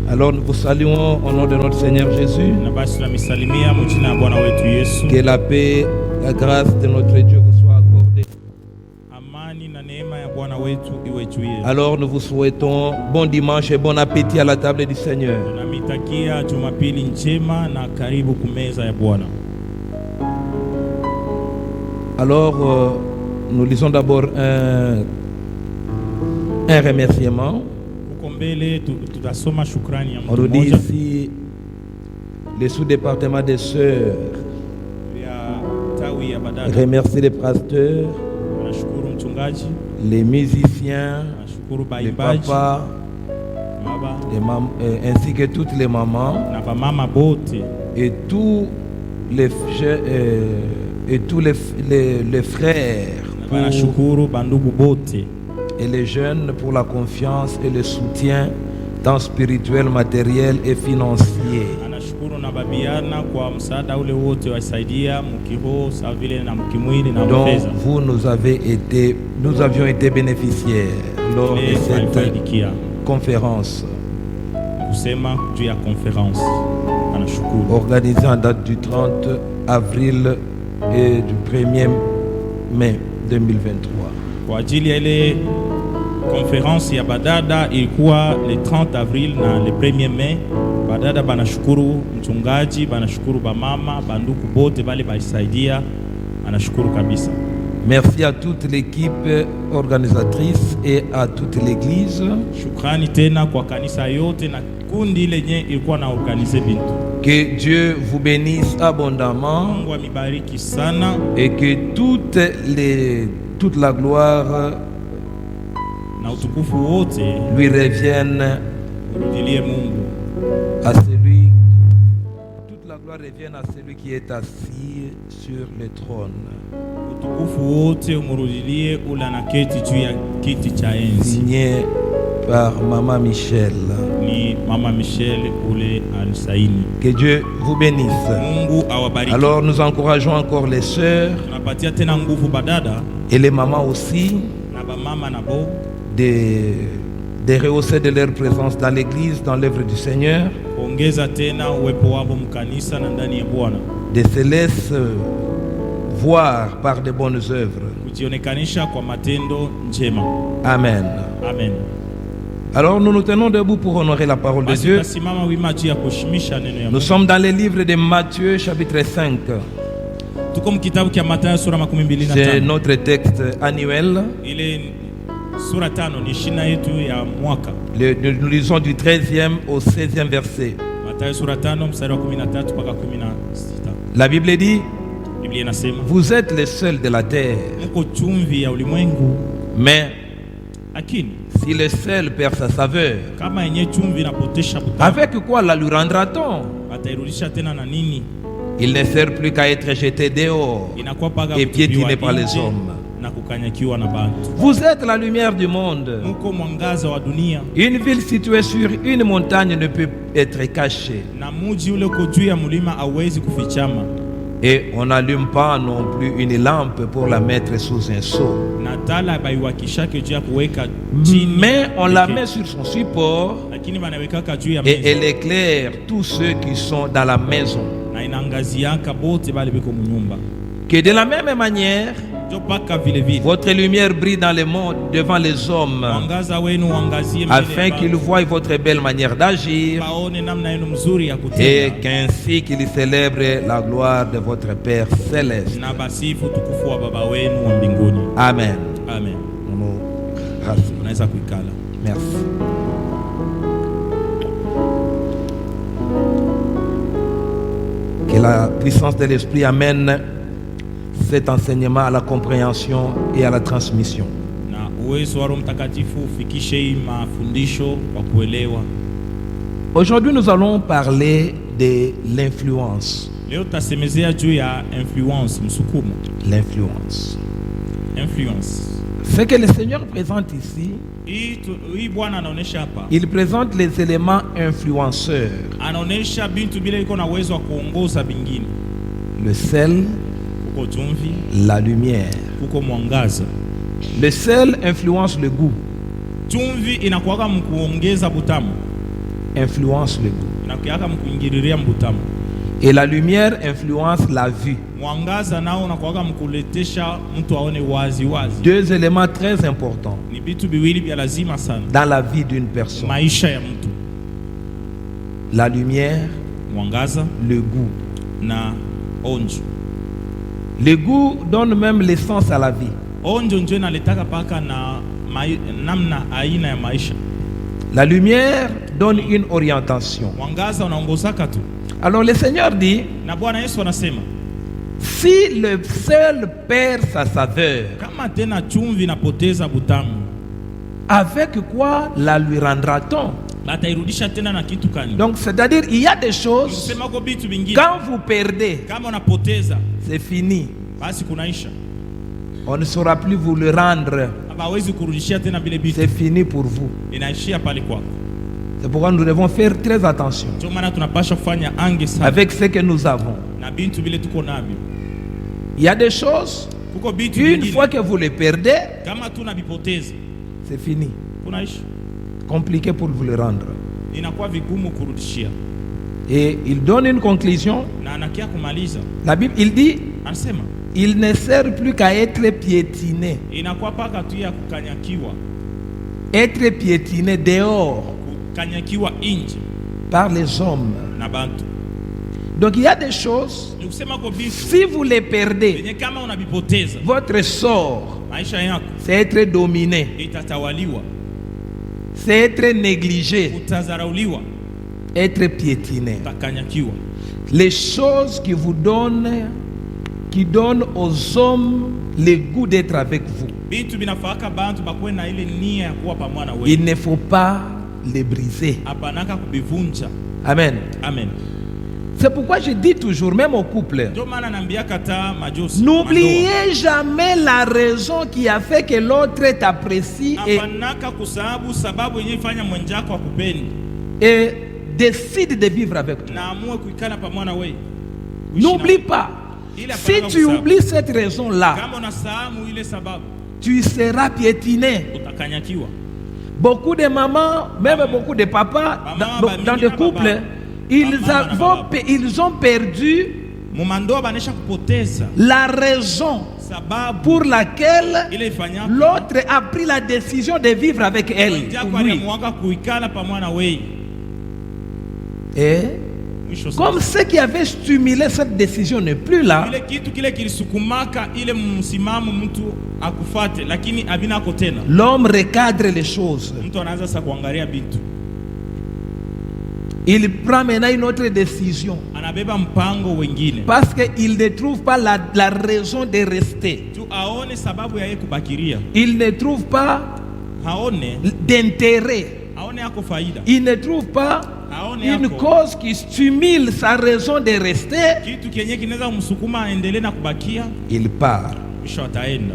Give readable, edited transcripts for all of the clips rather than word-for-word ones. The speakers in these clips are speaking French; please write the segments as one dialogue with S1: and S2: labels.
S1: Alors nous vous saluons au nom de notre Seigneur Jésus. Que la paix, la grâce de notre Dieu vous soit accordée. Alors nous vous souhaitons bon dimanche et bon appétit à la table du Seigneur. Alors nous lisons d'abord un remerciement. On nous dit ici les sous-départements des sœurs remercie les pasteurs, les musiciens, les papas, ainsi que toutes les mamans et tous les frères et les jeunes pour la confiance et le soutien tant spirituel, matériel et financier. Donc vous nous avions été bénéficiaires lors de cette conférence organisée en date du 30 avril et du 1er mai 2023.
S2: Kwa ajili ya ile konferensi ya badada ilikuwa le 30 avril na le 1er mai. Badada banashukuru mchungaji, banashukuru bamama, banduku bote bale baisaidia, anashukuru kabisa.
S1: Merci à toute l'équipe organisatrice et à toute l'église.
S2: Shukrani tena kwa kanisa yote na kundi lenye ilikuwa na organize bintu.
S1: Que Dieu vous bénisse abondamment.
S2: Mungu amibariki sana
S1: et que toute la gloire
S2: na utukufu wote
S1: lui revienne
S2: urudilie Mungu.
S1: À celui, toute la gloire revienne à celui qui est assis sur le trône.
S2: Utukufu wote umurudilie ula na keti juu ya kiti cha enzi.
S1: Signé par Maman Michel.
S2: Ni Maman Michel ule alisaini.
S1: Que Dieu vous bénisse.
S2: Mungu awabariki.
S1: Alors nous encourageons encore les sœurs
S2: tunapatia tena nguvu badada
S1: et les mamans aussi
S2: na bamama nabo
S1: de rehausser de leur présence dans l'église, dans l'œuvre du Seigneur, de se laisser voir par de bonnes œuvres. Amen.
S2: Amen.
S1: Alors nous nous tenons debout pour honorer la parole de Dieu. Nous sommes dans le livre de Matthieu chapitre 5. C'est notre texte annuel. Nous lisons du 13e au 16e verset. La Bible dit: vous êtes les seuls de la terre. Mais si le sel perd sa saveur, avec quoi la lui rendra-t-on? Il ne sert plus qu'à être jeté dehors et piétiné par les hommes. Vous êtes la lumière du monde. Une ville située sur une montagne ne peut être cachée. Et on n'allume pas non plus une lampe pour la mettre sous un seau, mais on la met sur son support et elle éclaire tous ceux qui sont dans la maison. Que de la même manière, votre lumière brille dans le monde devant les hommes, afin qu'ils voient votre belle manière d'agir et qu'ainsi qu'ils célèbrent la gloire de votre Père céleste. Amen.
S2: Amen.
S1: Merci. Que la puissance de l'Esprit amène cet enseignement à la compréhension et à la transmission. Aujourd'hui, nous allons parler de l'influence. L'influence. Ce que le Seigneur présente ici, il présente les éléments influenceurs. Le sel, la lumière. Le sel influence le goût. influence le goût.
S2: inakuwaka mkuingililia mbutamu.
S1: Et la lumière influence la vue.
S2: Mwangaza nao unakuwaka mkuletesha mtu aone wazi wazi.
S1: Deux éléments très importants
S2: Ni vitu viwili vya lazima sana
S1: dans la vie d'une personne.
S2: maisha ya mtu:
S1: La lumière,
S2: mwangaza
S1: le goût.
S2: na onjo.
S1: Le goût donne même l'essence à la vie.
S2: Onjo ndio inaletaka paka na namna aina ya maisha.
S1: La lumière donne une orientation.
S2: Mwangaza unaongozaka tu.
S1: Alors le Seigneur dit,
S2: Na Bwana Yesu anasema
S1: si le sel perd sa saveur,
S2: kama tena chumvi inapoteza butamu,
S1: avec quoi la lui rendra-t-on?
S2: batairudisha tena na kitu kani?
S1: Donc c'est-à-dire il y a des choses,
S2: Kusema kwa vitu vingine
S1: quand vous perdez,
S2: kama unapoteza
S1: c'est fini.
S2: basi kunaisha.
S1: On ne saura plus vous le rendre.
S2: Hawezi kurudishia tena vile vitu.
S1: C'est fini pour vous.
S2: Inaishia pale kwako.
S1: C'est pourquoi nous devons faire très attention
S2: Ndio maana tunapaswa kufanya ange sana
S1: avec ce que nous avons.
S2: na bintu vile tuko navyo.
S1: Il y a des choses,
S2: Kuko bitu
S1: une
S2: vingine
S1: fois que vous les perdez,
S2: kama tunavipoteza
S1: c'est fini.
S2: kunaisha.
S1: Compliqué pour vous le rendre.
S2: Inakuwa vigumu kurudishia.
S1: Et il donne une conclusion.
S2: Na anakia kumaliza.
S1: La Bible, il dit,
S2: Anasema
S1: il ne sert plus qu'à être piétiné.
S2: inakuwa paka tu ya kukanyakiwa.
S1: Être piétiné dehors
S2: Kukanyakiwa nje
S1: par les hommes.
S2: na bantu.
S1: Donc il y a des choses,
S2: Ni kusema kwa bitu
S1: si vous les perdez,
S2: yenye kama unavipoteza
S1: votre sort,
S2: maisha yako
S1: c'est être dominé,
S2: itatawaliwa,
S1: c'est être négligé,
S2: utazarauliwa,
S1: être piétiné.
S2: utakanyakiwa.
S1: Les choses qui vous donnent, qui donnent aux hommes le goût d'être avec vous,
S2: Bitu binafaka bantu bakuwe na ile nia ya kuwa pamoja na
S1: il
S2: wewe.
S1: ne faut pas les briser.
S2: Hapanaka kubivunja.
S1: Amen.
S2: Amen.
S1: C'est pourquoi je dis toujours, même au couple,
S2: Ndio maana naambia kata majosi.
S1: n'oubliez jamais la raison qui a fait que l'autre t'apprécie
S2: Hapanaka kusababu sababu yenye fanya mwenjako akupendi.
S1: et décide de vivre avec toi.
S2: Na amue kuikana pamoja na wewe.
S1: N'oublie pas, si tu oublies cette raison-là,
S2: Kama unasahamu ile sababu
S1: tu seras piétiné.
S2: utakanyakiwa.
S1: Beaucoup de mamans, même beaucoup de papas, dans des couples, ils ont perdu
S2: Mumandoa banesha kupoteza
S1: la raison
S2: sababu
S1: pour laquelle
S2: ile ifanyako
S1: l'autre a pris la décision de vivre avec elle.
S2: mwenjako
S1: Lui.
S2: aliamua kuikana pamoja na wewe.
S1: Et
S2: Mwisho sasa.
S1: comme ce qui avait stimulé cette décision n'est plus là,
S2: Ile kitu kile kilisukumaka ile msimamo mtu akufate, lakini abinako tena.
S1: l'homme recadre les choses.
S2: Mtu anaanza sasa kuangalia bitu.
S1: Il prend maintenant une autre décision
S2: Anabeba mpango wengine.
S1: parce qu'il ne trouve pas la raison de rester.
S2: Tu aone sababu ya yeye kubakiria.
S1: Il ne trouve pas
S2: Haone,
S1: d'intérêt.
S2: aone yako faida.
S1: Il ne trouve pas
S2: Haone
S1: une
S2: yako
S1: cause qui stimule sa raison de rester.
S2: kitu kenye kinaweza kumsukuma aendelee na kubakia.
S1: Il part.
S2: Mwisho ataenda.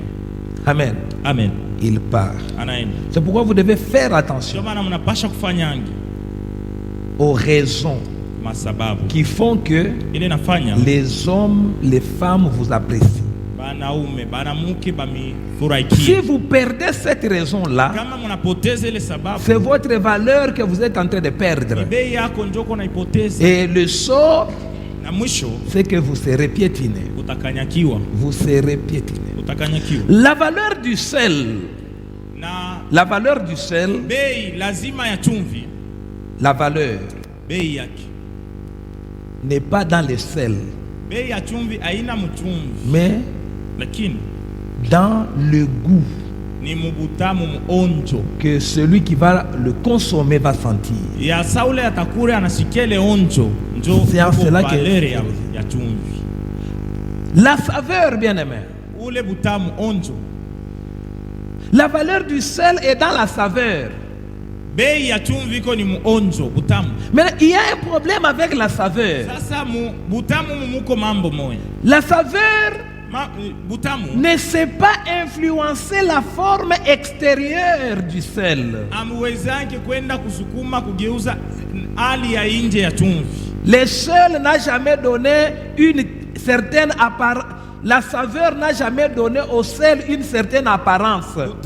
S1: Amen.
S2: Amen.
S1: Il part.
S2: Anaenda.
S1: C'est pourquoi vous devez faire
S2: Ndio
S1: attention
S2: maana mnapasha kufanya angi
S1: aux raisons
S2: masababu
S1: qui font que
S2: ile nafanya
S1: les hommes, les femmes vous apprécient.
S2: banaume banamuke
S1: Si
S2: bamifurahikie.
S1: vous perdez cette raison-là,
S2: Kama mnapoteza ile sababu,
S1: c'est votre valeur que vous êtes en train de perdre.
S2: bei yako njoko naipoteza,
S1: Et le sort,
S2: na mwisho
S1: c'est que vous serez piétiné.
S2: utakanyakiwa.
S1: Vous serez piétiné.
S2: Utakanyakiwa.
S1: La valeur du sel,
S2: Na
S1: la valeur du sel,
S2: bei lazima ya chumvi,
S1: la valeur
S2: bei yake,
S1: n'est pas dans le sel,
S2: bei ya chumvi haina mchumvi,
S1: mais
S2: lakini
S1: dans le goût
S2: ni mubutamu muonjo
S1: que celui qui va le consommer va sentir.
S2: ya saule atakure anasikia ile onjo, njo
S1: C'est en cela que-
S2: valere ya chumvi.
S1: La saveur, bien-aimé.
S2: Ule butamu onjo.
S1: La valeur du sel est dans la saveur.
S2: Bei ya chumvi iko ni muonjo butamu.
S1: Mais il y a un problème avec la saveur.
S2: Sasa butamu muko mambo moya.
S1: La saveur
S2: Butamu
S1: ne sait pas influencer la forme extérieure du sel.
S2: amwezake kwenda kusukuma kugeuza hali ya nje ya chumvi.
S1: Le sel n'a jamais donné une certaine la saveur n'a jamais donné au sel une certaine apparence. De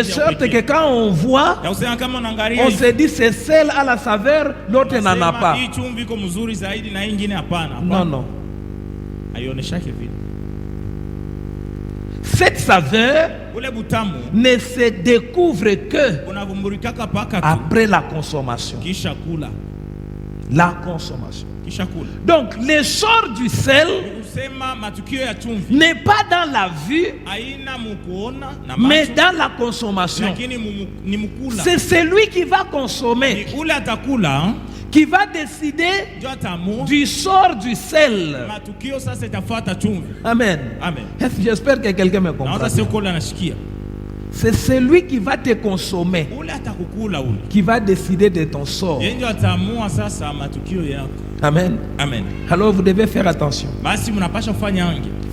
S1: sorte que quand on voit, on se dit ce sel a la saveur, l'autre n'en a pas. Non, non. Cette saveur ne se découvre que après la consommation. La consommation. Donc l'essor du sel n'est pas dans la vue, mais dans la consommation. C'est celui qui va consommer qui va décider du sort du sel. Amen. J'espère que quelqu'un me comprend. C'est celui qui va te consommer qui va décider de ton sort. Amen.
S2: Amen.
S1: Alors vous devez faire attention.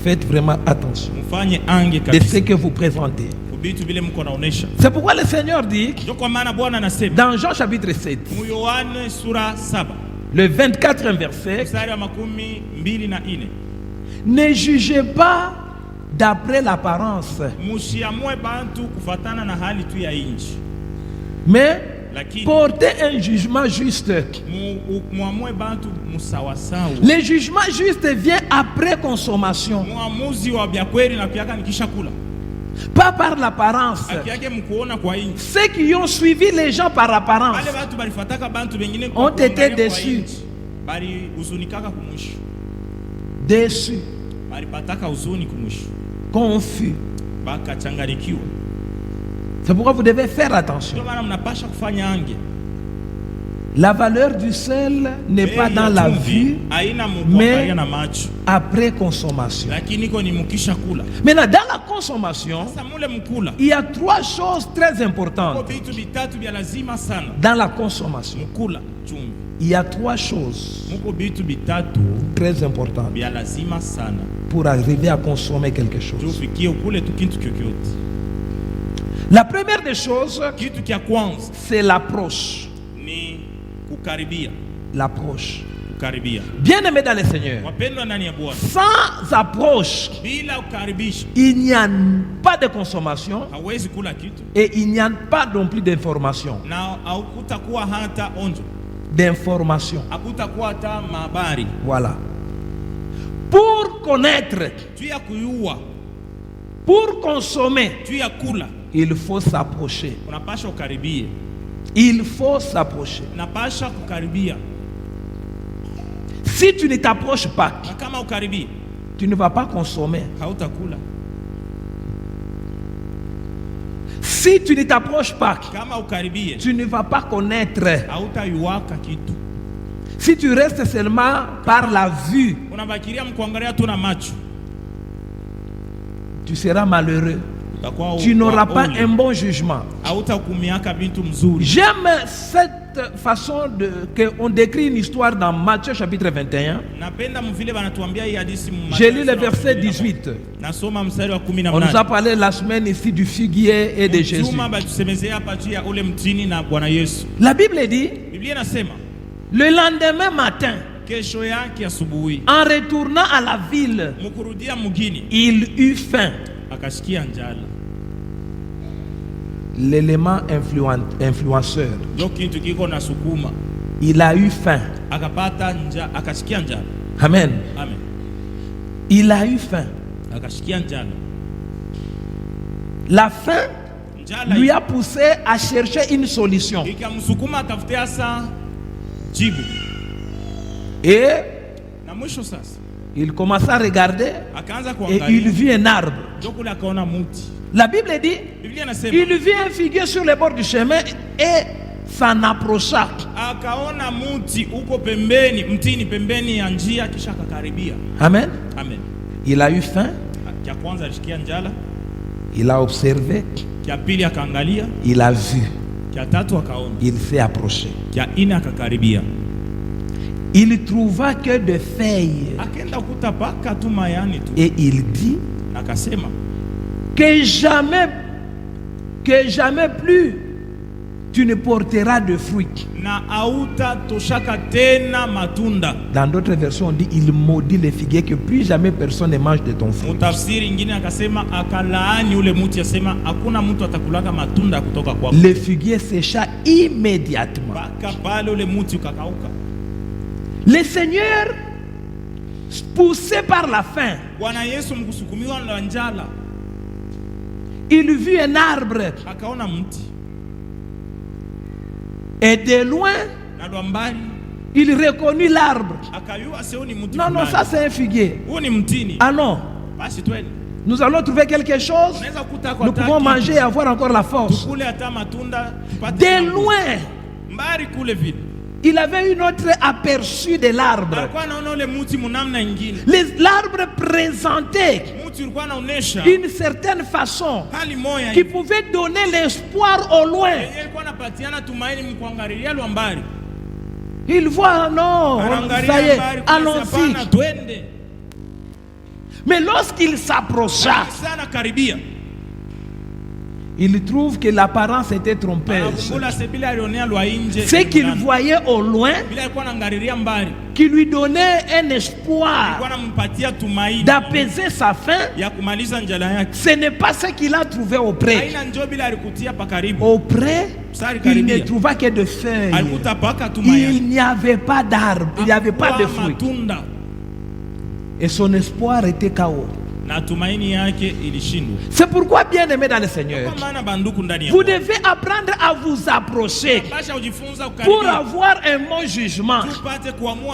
S1: Faites vraiment attention de ce que vous présentez. C'est pourquoi le Seigneur dit dans Jean chapitre 7, le 24e verset, ne jugez pas d'après l'apparence, mais portez un jugement juste. Le jugement juste vient après consommation, pas par l'apparence. Ceux qui ont suivi les gens par apparence ont été déçus. Déçus. Confus. C'est pourquoi vous devez faire attention. La valeur du sel n'est pas dans la vue, mais après consommation. Maintenant, dans la consommation, il y a trois choses très importantes. Dans la consommation, il y a trois choses très importantes pour arriver à consommer quelque chose. La première des choses, c'est l'approche. L'approche. Bien-aimé dans le Seigneur, sans approche, il n'y a pas de consommation et il n'y a pas non plus d'information. D'information. Voilà. Pour connaître, pour consommer, il faut s'approcher. Il faut s'approcher. Si tu ne t'approches pas, tu ne vas pas consommer. Si tu ne t'approches pas, tu ne vas pas connaître. Si tu restes seulement par la vue, tu seras malheureux. Tu n'auras pas un bon jugement. J'aime cette façon qu'on décrit une histoire dans Matthieu chapitre 21. J'ai lu le verset 18. On nous a parlé la semaine ici du figuier et de Jésus. La Bible dit, le lendemain matin, en retournant à la ville, il eut faim. L'élément influenceur. Il a eu faim. Amen. Il a eu faim. La faim lui a poussé à chercher une solution. Et il commença à regarder et il vit un arbre. La Bible dit, il vit un figuier sur le bord du chemin et s'en approcha. Amen. Il a eu faim. Il a observé. Il a vu. Il s'est approché. Il trouva que de feuilles. Et il dit que jamais plus tu ne porteras de fruits.
S2: na auta toshaka tena matunda.
S1: Dans d'autres versions, on dit il maudit les figuiers, que plus jamais personne ne mange de ton fruit.
S2: Mutafsiri ingine akasema akalaani ule muti, asema hakuna mtu atakulaka matunda kutoka kwako.
S1: Le figuier sécha immédiatement.
S2: Baka pale ule muti ukakauka.
S1: Le Seigneur, poussé par la faim,
S2: Bwana Yesu mkusukumiwa na njala,
S1: il vit un arbre
S2: akaona mti,
S1: et de loin
S2: na mbali
S1: il reconnut l'arbre.
S2: akayua sio ni mti.
S1: Non, non, ça c'est un figuier.
S2: Huo ni mtini.
S1: Ah non,
S2: Basi twende.
S1: nous allons trouver quelque chose.
S2: Unaweza kukuta kwa
S1: Nous pouvons manger et avoir encore la force.
S2: Tukule hata matunda tupate.
S1: De loin,
S2: Mbali kule vile.
S1: il avait une autre aperçu de l'arbre.
S2: Alikuwa anaona ule mti munamna nyingine.
S1: L'arbre présentait
S2: Mti ulikuwa unaonesha
S1: d'une certaine façon
S2: hali moya
S1: qui pouvait donner l'espoir au loin.
S2: yenyewe ilikuwa inapatiana tumaini mkuangalilia lwa mbali.
S1: Il voit, non, ça y est, allons-y.
S2: Twende.
S1: Mais lorsqu'il s'approcha,
S2: Sana karibia.
S1: il trouve que l'apparence était trompeuse. Ce qu'il voyait au loin, qui lui donnait un espoir d'apaiser sa faim, ce n'est pas ce qu'il a trouvé auprès. Auprès, il ne trouva que de feuilles. Il n'y avait pas d'arbre, il n'y avait pas de fruits. Et son espoir était KO. C'est pourquoi, bien aimé dans le Seigneur, vous devez apprendre à vous approcher pour avoir un bon jugement,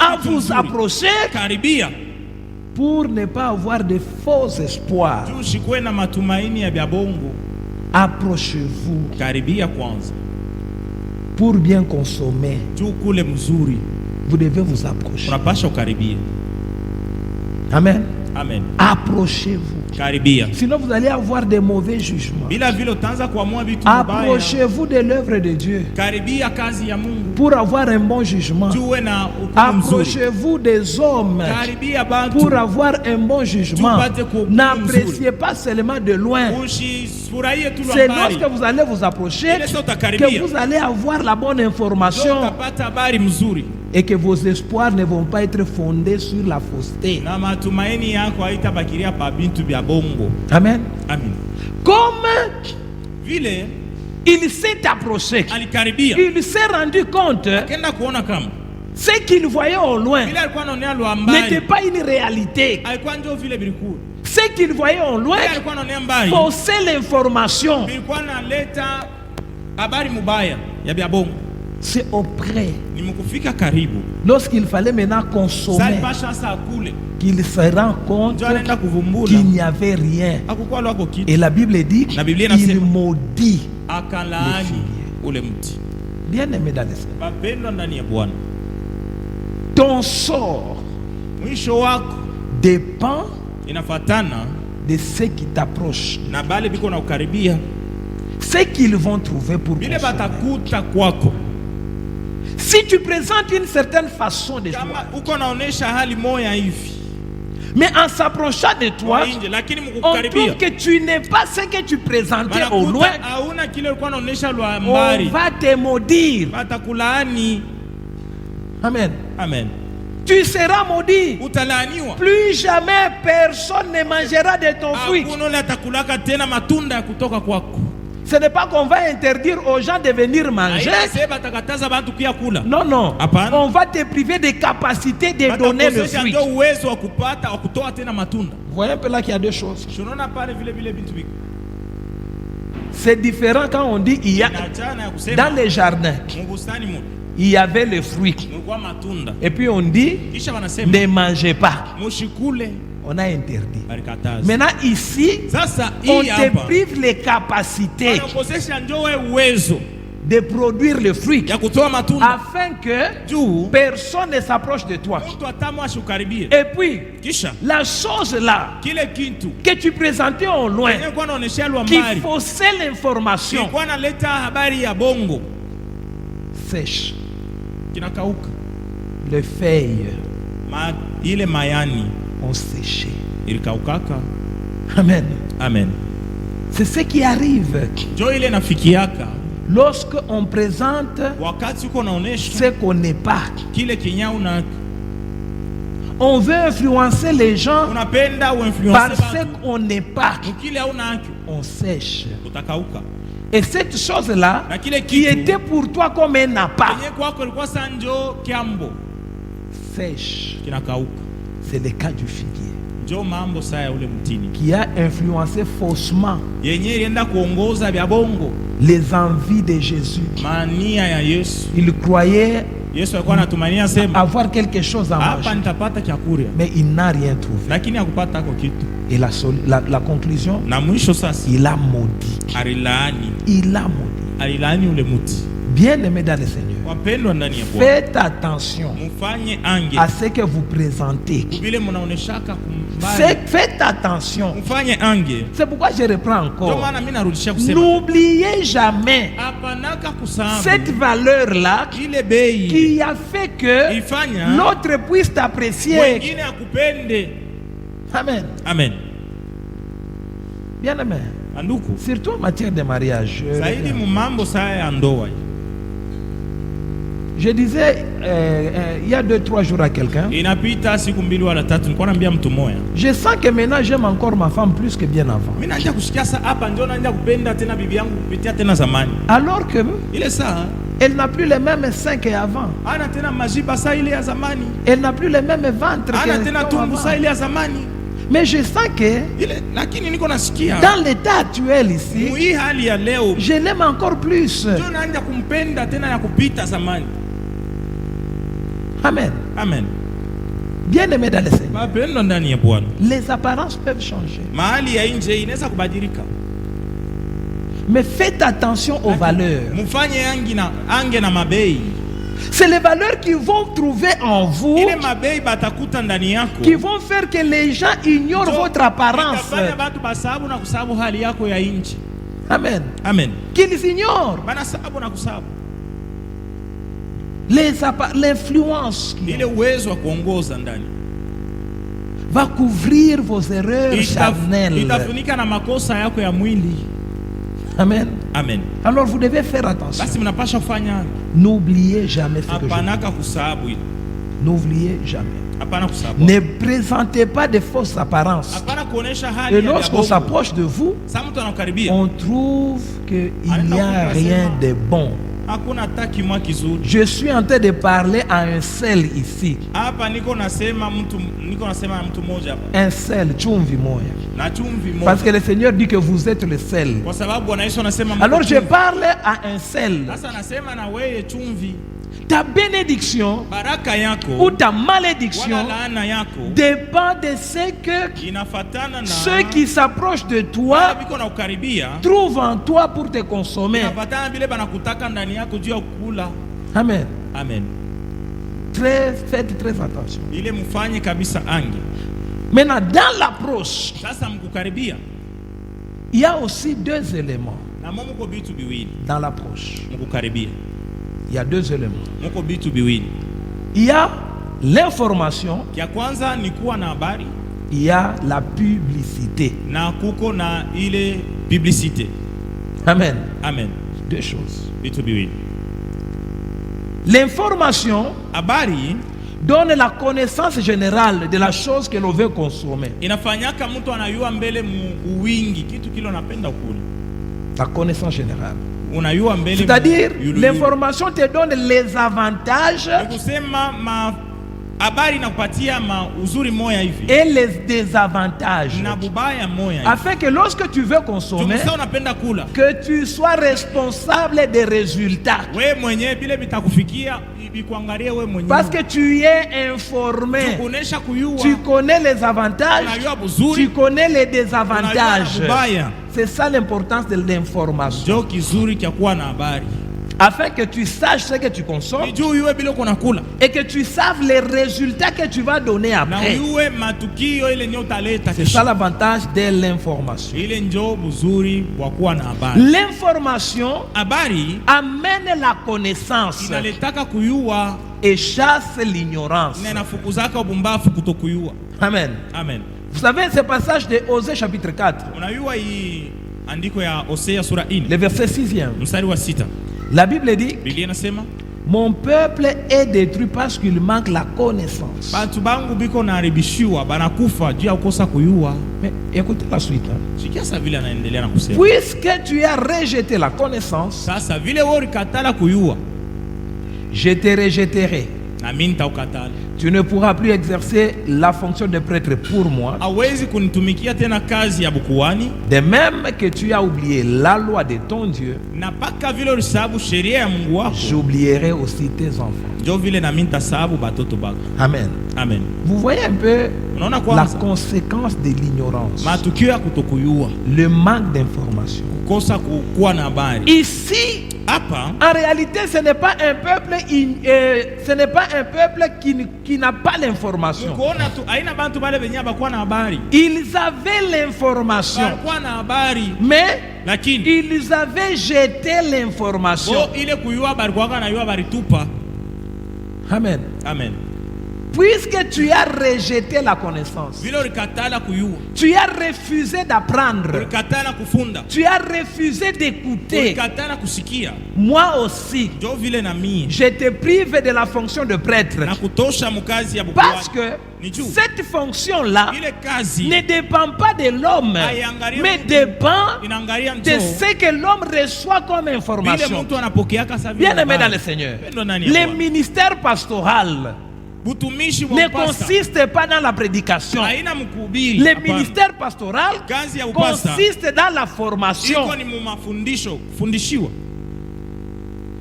S1: à vous approcher pour ne pas avoir de faux espoirs. Approchez-vous pour bien consommer. Vous devez vous approcher. Amen.
S2: Amen.
S1: Approchez-vous. Sinon vous allez avoir des mauvais jugements. Approchez-vous de l'œuvre de Dieu pour avoir un bon jugement. Approchez-vous des hommes pour avoir un bon jugement. N'appréciez pas seulement de loin. C'est lorsque vous allez vous approcher que vous allez avoir la bonne information et que vos espoirs ne vont pas être fondés sur la fausseté. Amen.
S2: Amen.
S1: Comme il s'est approché, il s'est rendu compte ce qu'il voyait au loin n'était pas une réalité. Ce qu'il voyait au loin faussait l'information. C'est auprès. Lorsqu'il fallait maintenant consommer, qu'il se rend compte qu'il n'y avait rien. Et la Bible dit il maudit les figuiers. Bien aimé dans le Seigneur, ton sort dépend de ceux qui t'approchent, ce qu'ils vont trouver pour consommer. Si tu présentes une certaine façon de joie, mais en s'approchant de toi, on trouve que tu n'es pas ce que tu présentais au loin, on va te maudire. Amen.
S2: Amen.
S1: Tu seras maudit. Plus jamais personne ne mangera de ton fruit. Ce n'est pas qu'on va interdire aux gens de venir manger. Non, non. On va te priver des capacités de donner le fruit. Vous voyez un peu là qu'il y a deux choses. C'est différent quand on dit il y a dans les jardins, il y avait le fruit. Et puis on dit ne mangez pas. On a interdit. Maintenant ici, on te prive les capacités de produire le fruit afin que personne ne s'approche de toi. Et puis, la chose là que tu présentais au loin, qui faussait l'information, sèche. Les feuilles ont séché.
S2: Amen. Amen.
S1: C'est ce qui arrive. Lorsque on présente ce qu'on n'est pas, on veut influencer les gens par ce qu'on n'est pas. On sèche. Et cette chose-là, qui était pour toi comme un appât, sèche. C'est le cas du figuier qui a influencé faussement les envies de Jésus. Il croyait avoir quelque chose à manger, mais il n'a rien trouvé. Et la conclusion, il a maudit. Il a maudit. Bien-aimé dans le Seigneur, faites attention à ce que vous présentez. Faites attention. C'est pourquoi je reprends encore. N'oubliez jamais cette valeur-là qui a fait que l'autre puisse t'apprécier. Amen.
S2: Amen.
S1: Bien-aimé, surtout en matière de mariage. Je disais il y a 2-3 jours à quelqu'un, je sens que maintenant j'aime encore ma femme plus que bien avant. Alors que elle n'a plus les mêmes seins qu'avant. Elle n'a plus les mêmes ventres qu'avant. Mais je sens que dans l'état actuel ici, je l'aime encore plus. Amen.
S2: Amen.
S1: Bien-aimé dans le Seigneur, les apparences peuvent changer. Mais faites attention aux valeurs. C'est les valeurs qui vont trouver en vous, qui vont faire que les gens ignorent votre apparence. Amen.
S2: Amen.
S1: Qu'ils ignorent l'influence va couvrir vos erreurs charnelles. Amen.
S2: Amen.
S1: Alors vous devez faire attention. N'oubliez jamais ce que je dis. N'oubliez jamais. Ne présentez pas de fausses apparences. Et lorsqu'on s'approche de vous, on trouve qu'il n'y a rien de bon. Je suis en train de parler à un seul ici. Un seul, chumvi moya. Parce que le Seigneur dit que vous êtes le seul. Alors je parle à un seul. Ta bénédiction ou ta malédiction dépend de ce que ceux qui s'approchent de toi trouvent en toi pour te consommer. Amen.
S2: Amen.
S1: Faites très attention. Maintenant, dans l'approche, il y a aussi 2 éléments. Dans l'approche, il y a 2 éléments. Il y a l'information, il y a la publicité. Amen.
S2: Amen.
S1: 2 choses.
S2: B2B.
S1: L'information donne la connaissance générale de la chose que l'on veut consommer. La connaissance générale. C'est-à-dire, l'information te donne les avantages et les désavantages, afin que lorsque tu veux consommer, que tu sois responsable des résultats. Parce que tu es informé, tu connais les avantages, tu connais les désavantages. C'est ça l'importance de l'information. Afin que tu saches ce que tu consommes et que tu saches les résultats que tu vas donner après. C'est ça l'avantage de l'information. L'information amène la connaissance et chasse l'ignorance.
S2: Amen.
S1: Amen. Vous savez ce passage de Osée chapitre 4.
S2: andiko ya Hosea sura 4
S1: le verset 6e.
S2: mstari wa 6.
S1: La Bible dit,
S2: Biblia inasema
S1: mon peuple est détruit parce qu'il manque la connaissance.
S2: Batu bangu biko naharibishiwa banakufa juu ya kukosa kuyua.
S1: Mais écoutez la suite.
S2: Sikia sasa vile anaendelea na kusema.
S1: Puisque tu as rejeté la connaissance,
S2: Sasa vile wewe ulikatala kuyua,
S1: je te rejetterai.
S2: na mimi nitakukatala.
S1: Tu ne pourras plus exercer la fonction de prêtre pour moi.
S2: Hawezi kunitumikia tena kazi ya bukuani.
S1: De même que tu as oublié la loi de ton Dieu,
S2: Na paka vile ulisahabu sheria ya Mungu wako,
S1: j'oublierai aussi tes enfants.
S2: ndio vile na mimi nitasahabu batoto bako.
S1: Amen.
S2: Amen.
S1: Vous voyez un peu
S2: Unaona
S1: la
S2: kwanza
S1: conséquence de l'ignorance,
S2: matukio ya kutokuyua,
S1: le manque d'information.
S2: kukosa kuwa na habari.
S1: Ici,
S2: Hapa
S1: en réalité, ce n'est pas un peuple, qui n'a pas l'information.
S2: kuona tu aina bantu bale benye bakuwa na habari.
S1: Ils avaient l'information,
S2: Balikuwa na habari
S1: mais
S2: lakini
S1: ils avaient jeté l'information.
S2: bo ile kuyua balikuwa na yua balitupa.
S1: Amen.
S2: Amen.
S1: Puisque tu as rejeté la connaissance,
S2: Vile ulikatala kuyua,
S1: tu as refusé d'apprendre,
S2: ulikatala kufunda,
S1: tu as refusé d'écouter,
S2: ulikatala kusikia,
S1: moi aussi,
S2: ndio vile na mimi
S1: je te prive de la fonction de prêtre.
S2: na kutosha mkazi ya
S1: Parce
S2: bukuani.
S1: que cette fonction-là
S2: Ile kazi
S1: ne dépend pas de l'homme,
S2: haiangalia
S1: mais
S2: mtu,
S1: dépend
S2: inaangalia
S1: de
S2: ndio
S1: ce que l'homme reçoit comme
S2: vile
S1: information.
S2: mtu anapokeaka sasa vile.
S1: Bien aimé dans
S2: habari.
S1: le Seigneur,
S2: Pendo ndani ya
S1: le
S2: Bwana.
S1: ministère pastoral
S2: Butumishi wa
S1: ne
S2: upasta
S1: consiste pas dans la prédication.
S2: haina mkuhubiri.
S1: Le
S2: Hapana.
S1: ministère pastoral
S2: Kazi ya upasta
S1: consiste dans la formation.
S2: iko ni mu mafundisho, fundishiwa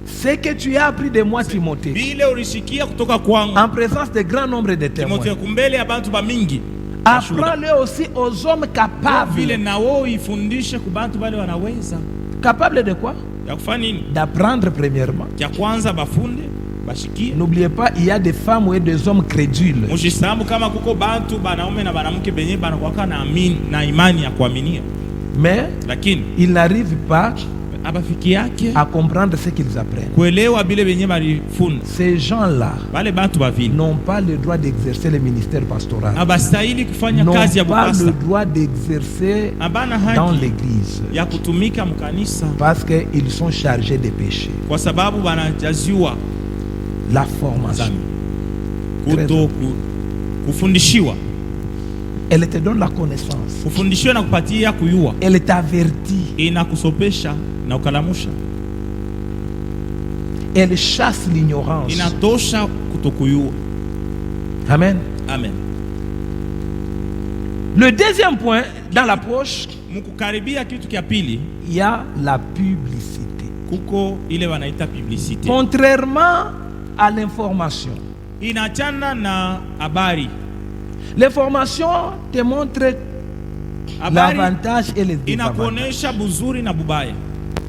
S1: Ce que tu as appris de moi, Timothée,
S2: vile ulishikia kutoka kwangu
S1: en présence de grand nombre de témoins,
S2: Timotheo, kumbele ya bantu ba mingi,
S1: apprends-le aussi aux hommes
S2: vile
S1: capables.
S2: na wao ifundishe ku bantu bale wanaweza
S1: Capables de quoi?
S2: ya kufanya nini.
S1: D'apprendre premièrement.
S2: Kya kwanza bafunde bashikie.
S1: N'oubliez pas, il y a des femmes et des hommes crédules.
S2: Mushisamu kama kuko bantu banaume na banamuke benye banakuwa na amini na imani ya kuaminia,
S1: Mais
S2: lakini
S1: ils n'arrivent pas
S2: abafiki yake
S1: à comprendre ce qu'ils apprennent.
S2: kuelewa bile benye balifunda.
S1: Ces gens-là
S2: Bale bantu bavile
S1: n'ont pas le droit d'exercer le ministère pastoral.
S2: abastahili kufanya
S1: N'ont
S2: kazi ya
S1: pas
S2: bupasta,
S1: le droit d'exercer
S2: abana
S1: dans
S2: haki
S1: l'église
S2: ya kutumika mkanisa
S1: parce qu'ils sont chargés de péché.
S2: kwa sababu banajaziwa
S1: La formation,
S2: kuto kufundishiwa,
S1: elle te donne la connaissance.
S2: kufundishiwa na kupatia kuyua,
S1: Elle t'avertit.
S2: inakusopesha na ukalamusha,
S1: Elle chasse l'ignorance.
S2: inatosha kutokuyua.
S1: Amen.
S2: Amen.
S1: Le deuxième point, dans l'approche,
S2: Mkukaribia kitu kya pili,
S1: il y a la publicité.
S2: kuko ile wanaita publicité.
S1: Contrairement à l'information,
S2: Inachana na habari.
S1: l'information te montre
S2: Habari
S1: l'avantage et les désavantages.
S2: inakuonesha buzuri na bubaya,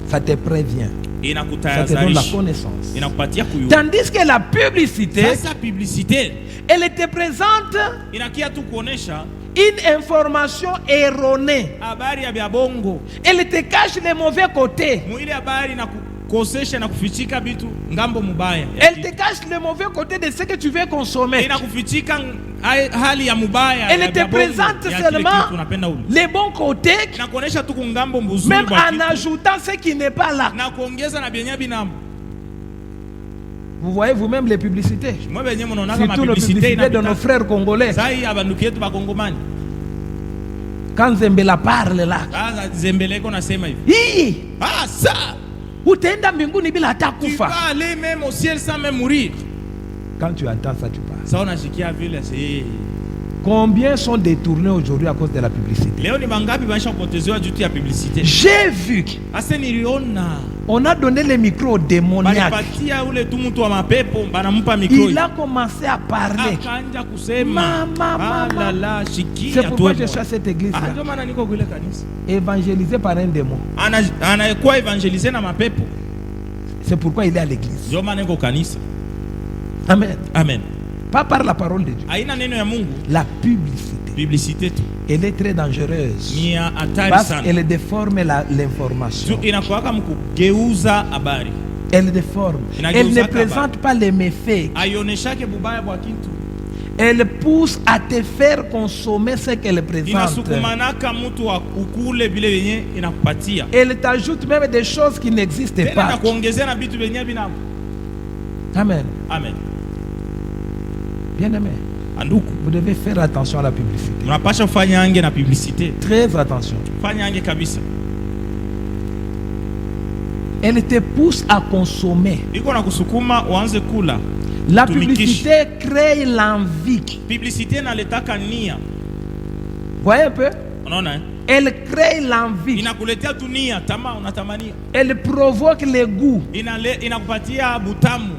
S1: Ça te prévient. Ça te donne la
S2: inakutayarishi,
S1: connaissance.
S2: inakupatia kuyua.
S1: Tandis que la publicité,
S2: Sasa publicité
S1: elle te présente
S2: inakia tu kuonesha
S1: une information erronée.
S2: habari ya bya bongo.
S1: Elle te cache les mauvais côtés.
S2: Mwile habari na kukosesha na kufichika bitu ngambo mubaya.
S1: Elle te cache le mauvais côté de ce que tu veux consommer.
S2: Inakufichika hali ya mubaya.
S1: Elle
S2: ya
S1: te
S2: bya bongo,
S1: présente
S2: ya kile
S1: seulement
S2: kitu unapenda ule.
S1: les bons côtés,
S2: Inakuonesha tu kungambo mbuzuri
S1: même
S2: bwa
S1: en
S2: kitu,
S1: ajoutant ce qui n'est pas là.
S2: na kuongeza na byenye binambo.
S1: Vous voyez vous-même les publicités.
S2: Mwe benye mnaonaka
S1: Surtout les
S2: mapublicité
S1: publicités de nos
S2: inapita.
S1: frères congolais.
S2: Sai abanduki yetu bakongomani.
S1: Quand Zembela parle là.
S2: Sasa Zembeleko nasema hivi.
S1: Hii,
S2: Ah ça,
S1: utaenda mbinguni bila hata
S2: tu
S1: kufa.
S2: vas aller même au ciel sans même mourir.
S1: Quand tu entends ça, tu parles.
S2: Sasa unashikia vile c'est
S1: Combien sont détournés aujourd'hui à cause de la publicité?
S2: leo ni bangapi baisha kupotezewa juu ya publicité.
S1: J'ai vu.
S2: Asa niliona
S1: On a donné le micro au démoniaque.
S2: balipatia ule tu mtu wa mapepo banampa mikro.
S1: Il a commencé à parler.
S2: Akaanja kusema
S1: Mama.
S2: la la shikia
S1: C'est pourquoi
S2: tu.
S1: je suis à cette église
S2: Ah,
S1: là.
S2: ndio maana niko kule kanisa.
S1: Évangélisé par un démon.
S2: Anakuwa evangeliser na mapepo.
S1: C'est pourquoi il est à l'église.
S2: Ndio maana niko kanisa.
S1: Amen.
S2: Amen.
S1: Pas par la parole de Dieu.
S2: Haina neno ya Mungu.
S1: La publicité.
S2: Publicité tu.
S1: Elle est très dangereuse.
S2: Ni ya hatari
S1: Parce
S2: sana.
S1: qu'elle déforme l'information.
S2: Juu inakuwaka mkugeuza habari.
S1: Elle déforme.
S2: Il a
S1: Elle
S2: dit
S1: ne
S2: aux
S1: présente pas les méfaits.
S2: Aioneshake bubaya bwa kitu.
S1: Elle pousse à te faire consommer ce qu'elle présente.
S2: Inasukumanaka mtu ukule vile vyenye inakupatia.
S1: Elle t'ajoute même des choses qui n'existent
S2: Tena
S1: pas.
S2: na kuongezea na vitu vyenye vina.
S1: Amen.
S2: Amen.
S1: Bien-aimé,
S2: Anduku,
S1: vous devez faire attention à la publicité.
S2: mnapasha kufanya ange na publicité.
S1: Très attention.
S2: Fanya ange kabisa.
S1: Elle te pousse à consommer.
S2: Iko na kusukuma uanze kula.
S1: La publicité crée l'envie.
S2: Publicité naletaka nia.
S1: Voyez un peu?
S2: Unaona eh?
S1: Elle crée l'envie.
S2: Inakuletea tu nia, tamaa unatamania.
S1: Elle provoque le goût.
S2: Inakupatia butamu.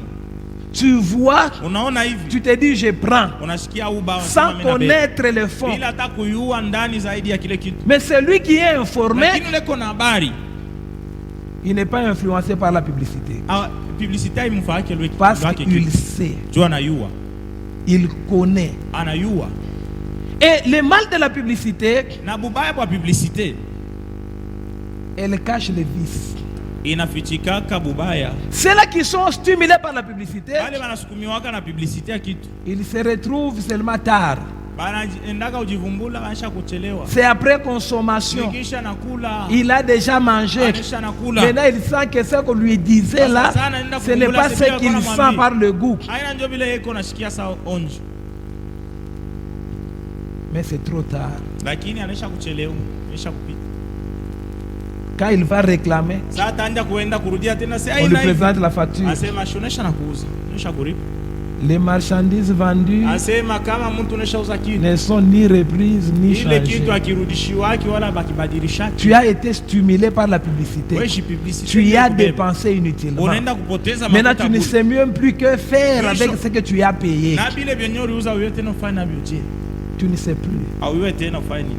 S1: Tu vois,
S2: Unaona hivi.
S1: tu te dis je prends.
S2: Unasikia uba
S1: Sans connaître le fond.
S2: bila hata kuyua ndani zaidi ya kile kitu.
S1: Mais celui qui est informé,
S2: Lakini ule kona habari,
S1: il n'est pas influencé par la publicité.
S2: publicité imfake lwe
S1: Parce qu'il sait,
S2: tu anayua.
S1: il connaît.
S2: Anayua.
S1: Et le mal de la publicité,
S2: Na bubaya kwa publicité
S1: elle cache les vices.
S2: inafichikaka bubaya.
S1: Ceux-là qui sont stimulés par la publicité,
S2: Wale wanasukumiwaka na publicité ya kitu.
S1: ils se retrouvent seulement tard.
S2: Banaendaka ujivumbula banisha kuchelewa.
S1: C'est après consommation.
S2: Nikisha nakula.
S1: Il a déjà mangé.
S2: Anisha nakula.
S1: Maintenant, il sent que ce qu'on lui disait là, ce n'est pas ce qu'il sent par le goût.
S2: Haina ndio vile yeko nashikia saa onje.
S1: Mais c'est trop tard.
S2: Lakini anisha kuchelewa, anisha kupita.
S1: Quand il va réclamer,
S2: Sasa ataanza kuenda kurudia tena sasa
S1: on lui présente la facture.
S2: asema shonesha na kuuza, nisha kuripa.
S1: Les marchandises vendues
S2: Asema kama mtu unashauza kitu,
S1: ne sont ni reprises ni
S2: ile kitu
S1: changées.
S2: akirudishiwaki wala bakibadilisha.
S1: Tu as été stimulé par la publicité.
S2: Wewe publicité.
S1: Tu y as dépensé inutilement.
S2: Unaenda kupoteza
S1: Maintenant,
S2: mafuta
S1: tu ne
S2: bure.
S1: sais même plus que faire
S2: Oui,
S1: avec
S2: je-
S1: ce que tu as payé.
S2: Na bile vyenye uliuza wewe tena ufanye navyo.
S1: Tu ne sais plus.
S2: Au wewe tena ufanye nini?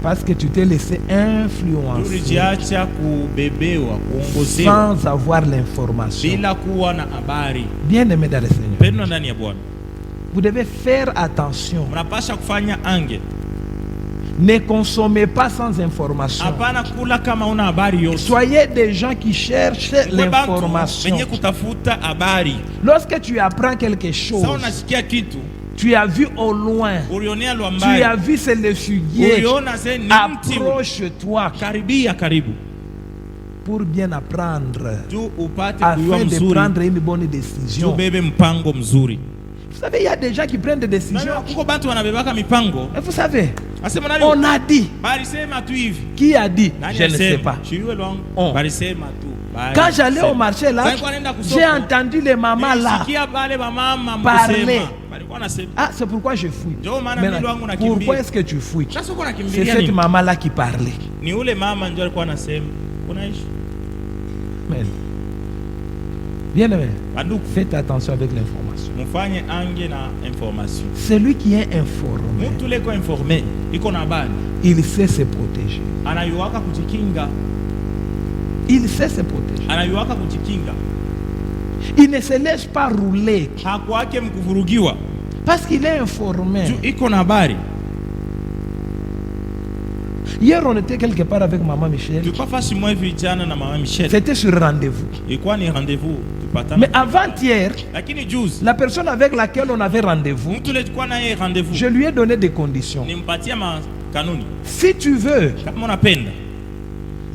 S1: Parce que tu t'es laissé influencer
S2: Tulijiacha kubebewa, kuongozewa
S1: sans avoir l'information.
S2: bila kuwa na habari.
S1: Bien-aimé dans le Seigneur,
S2: Pendwa ndani ya Bwana.
S1: vous devez faire attention.
S2: Mnapasha kufanya ange.
S1: Ne consommez pas sans information.
S2: Hapana kula kama una habari yote.
S1: Soyez des gens qui cherchent l'information.
S2: Wenye kutafuta habari.
S1: Lorsque tu apprends quelque
S2: Sasa
S1: chose,
S2: unasikia kitu,
S1: tu as vu au loin,
S2: ulionea
S1: tu
S2: lwambari.
S1: as vu c'est le fuguier,
S2: Uliona se ni mti.
S1: approche-toi
S2: Karibia karibu.
S1: pour bien apprendre,
S2: Tu upate kuyua
S1: afin de
S2: mzuri.
S1: prendre une bonne
S2: Tu
S1: décision.
S2: bebe mpango mzuri.
S1: Vous savez, il y a des gens qui prennent des décisions.
S2: Kuko bantu wanabebaka mipango.
S1: Et vous savez,
S2: Asema nani?
S1: on a dit.
S2: Bali sema tu hivi.
S1: Qui a dit?
S2: Nani
S1: Je ne sais
S2: asema?
S1: pas.
S2: Shiwe lwangu.
S1: On.
S2: Bali sema tu. Bali
S1: Quand j'allais
S2: sema.
S1: au marché là,
S2: Sasa nilikuwa naenda kusoko.
S1: j'ai entendu les mamans là
S2: Nilisikia bale bamama
S1: parler.
S2: mkusema. Balikuwa nasema.
S1: Ah, c'est pourquoi je fouille.
S2: Ndio maana mimi
S1: Maintenant,
S2: wangu nakimbia.
S1: pourquoi est-ce que tu fouilles?
S2: Sasa uko
S1: C'est
S2: nakimbilia
S1: cette
S2: nini?
S1: maman-là qui parlait.
S2: Ni ule mama ndio alikuwa anasema. Unaishi?
S1: Amen. Bien aimé,
S2: Banduku,
S1: faites attention avec l'information.
S2: mfanye ange na information.
S1: Celui qui est informé,
S2: Mtu leko informé, iko na habari.
S1: il sait se protéger.
S2: Anayuwaka kujikinga.
S1: Il sait se protéger.
S2: Anayuwaka kujikinga.
S1: Il ne se laisse pas rouler
S2: Hakwake mkuvurugiwa.
S1: parce qu'il est informé.
S2: Juu iko na habari.
S1: Hier, on était quelque part avec maman Michel.
S2: Tulikuwa fasi mwa vijana na mama Michel.
S1: C'était sur rendez-vous.
S2: Ilikuwa ni rendez-vous tupatana.
S1: Mais avant-hier,
S2: Lakini juzi
S1: la personne avec laquelle on avait rendez-vous,
S2: mtu lilikuwa naye rendez-vous.
S1: je lui ai donné des conditions.
S2: Nimpatia kanuni.
S1: Si tu veux
S2: Kama unapenda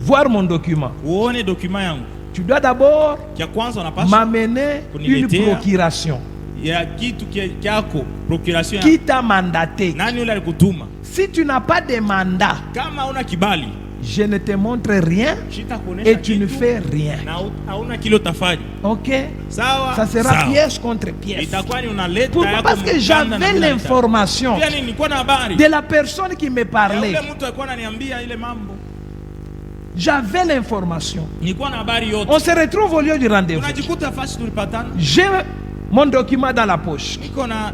S1: voir mon document,
S2: uone document yangu,
S1: tu dois d'abord
S2: kia kwanza unapaswa
S1: m'amener une
S2: Kuniletea.
S1: procuration
S2: ya kitu kyako, procuration
S1: qui
S2: ya
S1: t'a mandaté.
S2: nani yule alikutuma.
S1: Si tu n'as pas de mandat,
S2: Kama una kibali,
S1: je ne te montre rien
S2: shitakuonesha
S1: et tu ne
S2: kitu
S1: fais rien.
S2: na hauna kilo tafanya.
S1: Ok?
S2: Sawa?
S1: Ça sera
S2: Sawa.
S1: pièce contre pièce.
S2: Itakuwa ni unaleta
S1: Pourquoi?
S2: yako
S1: Parce que
S2: mkanda na
S1: j'avais
S2: bila
S1: l'information
S2: ita. Pia nilikuwa na habari.
S1: de la personne qui me
S2: Ya
S1: parlait.
S2: ule mtu alikuwa ananiambia ile mambo.
S1: J'avais l'information.
S2: Nilikuwa na habari yote.
S1: On se retrouve au lieu du rendez-vous.
S2: Tunajikuta fasi tulipatana.
S1: J'ai mon document dans la poche.
S2: Niko na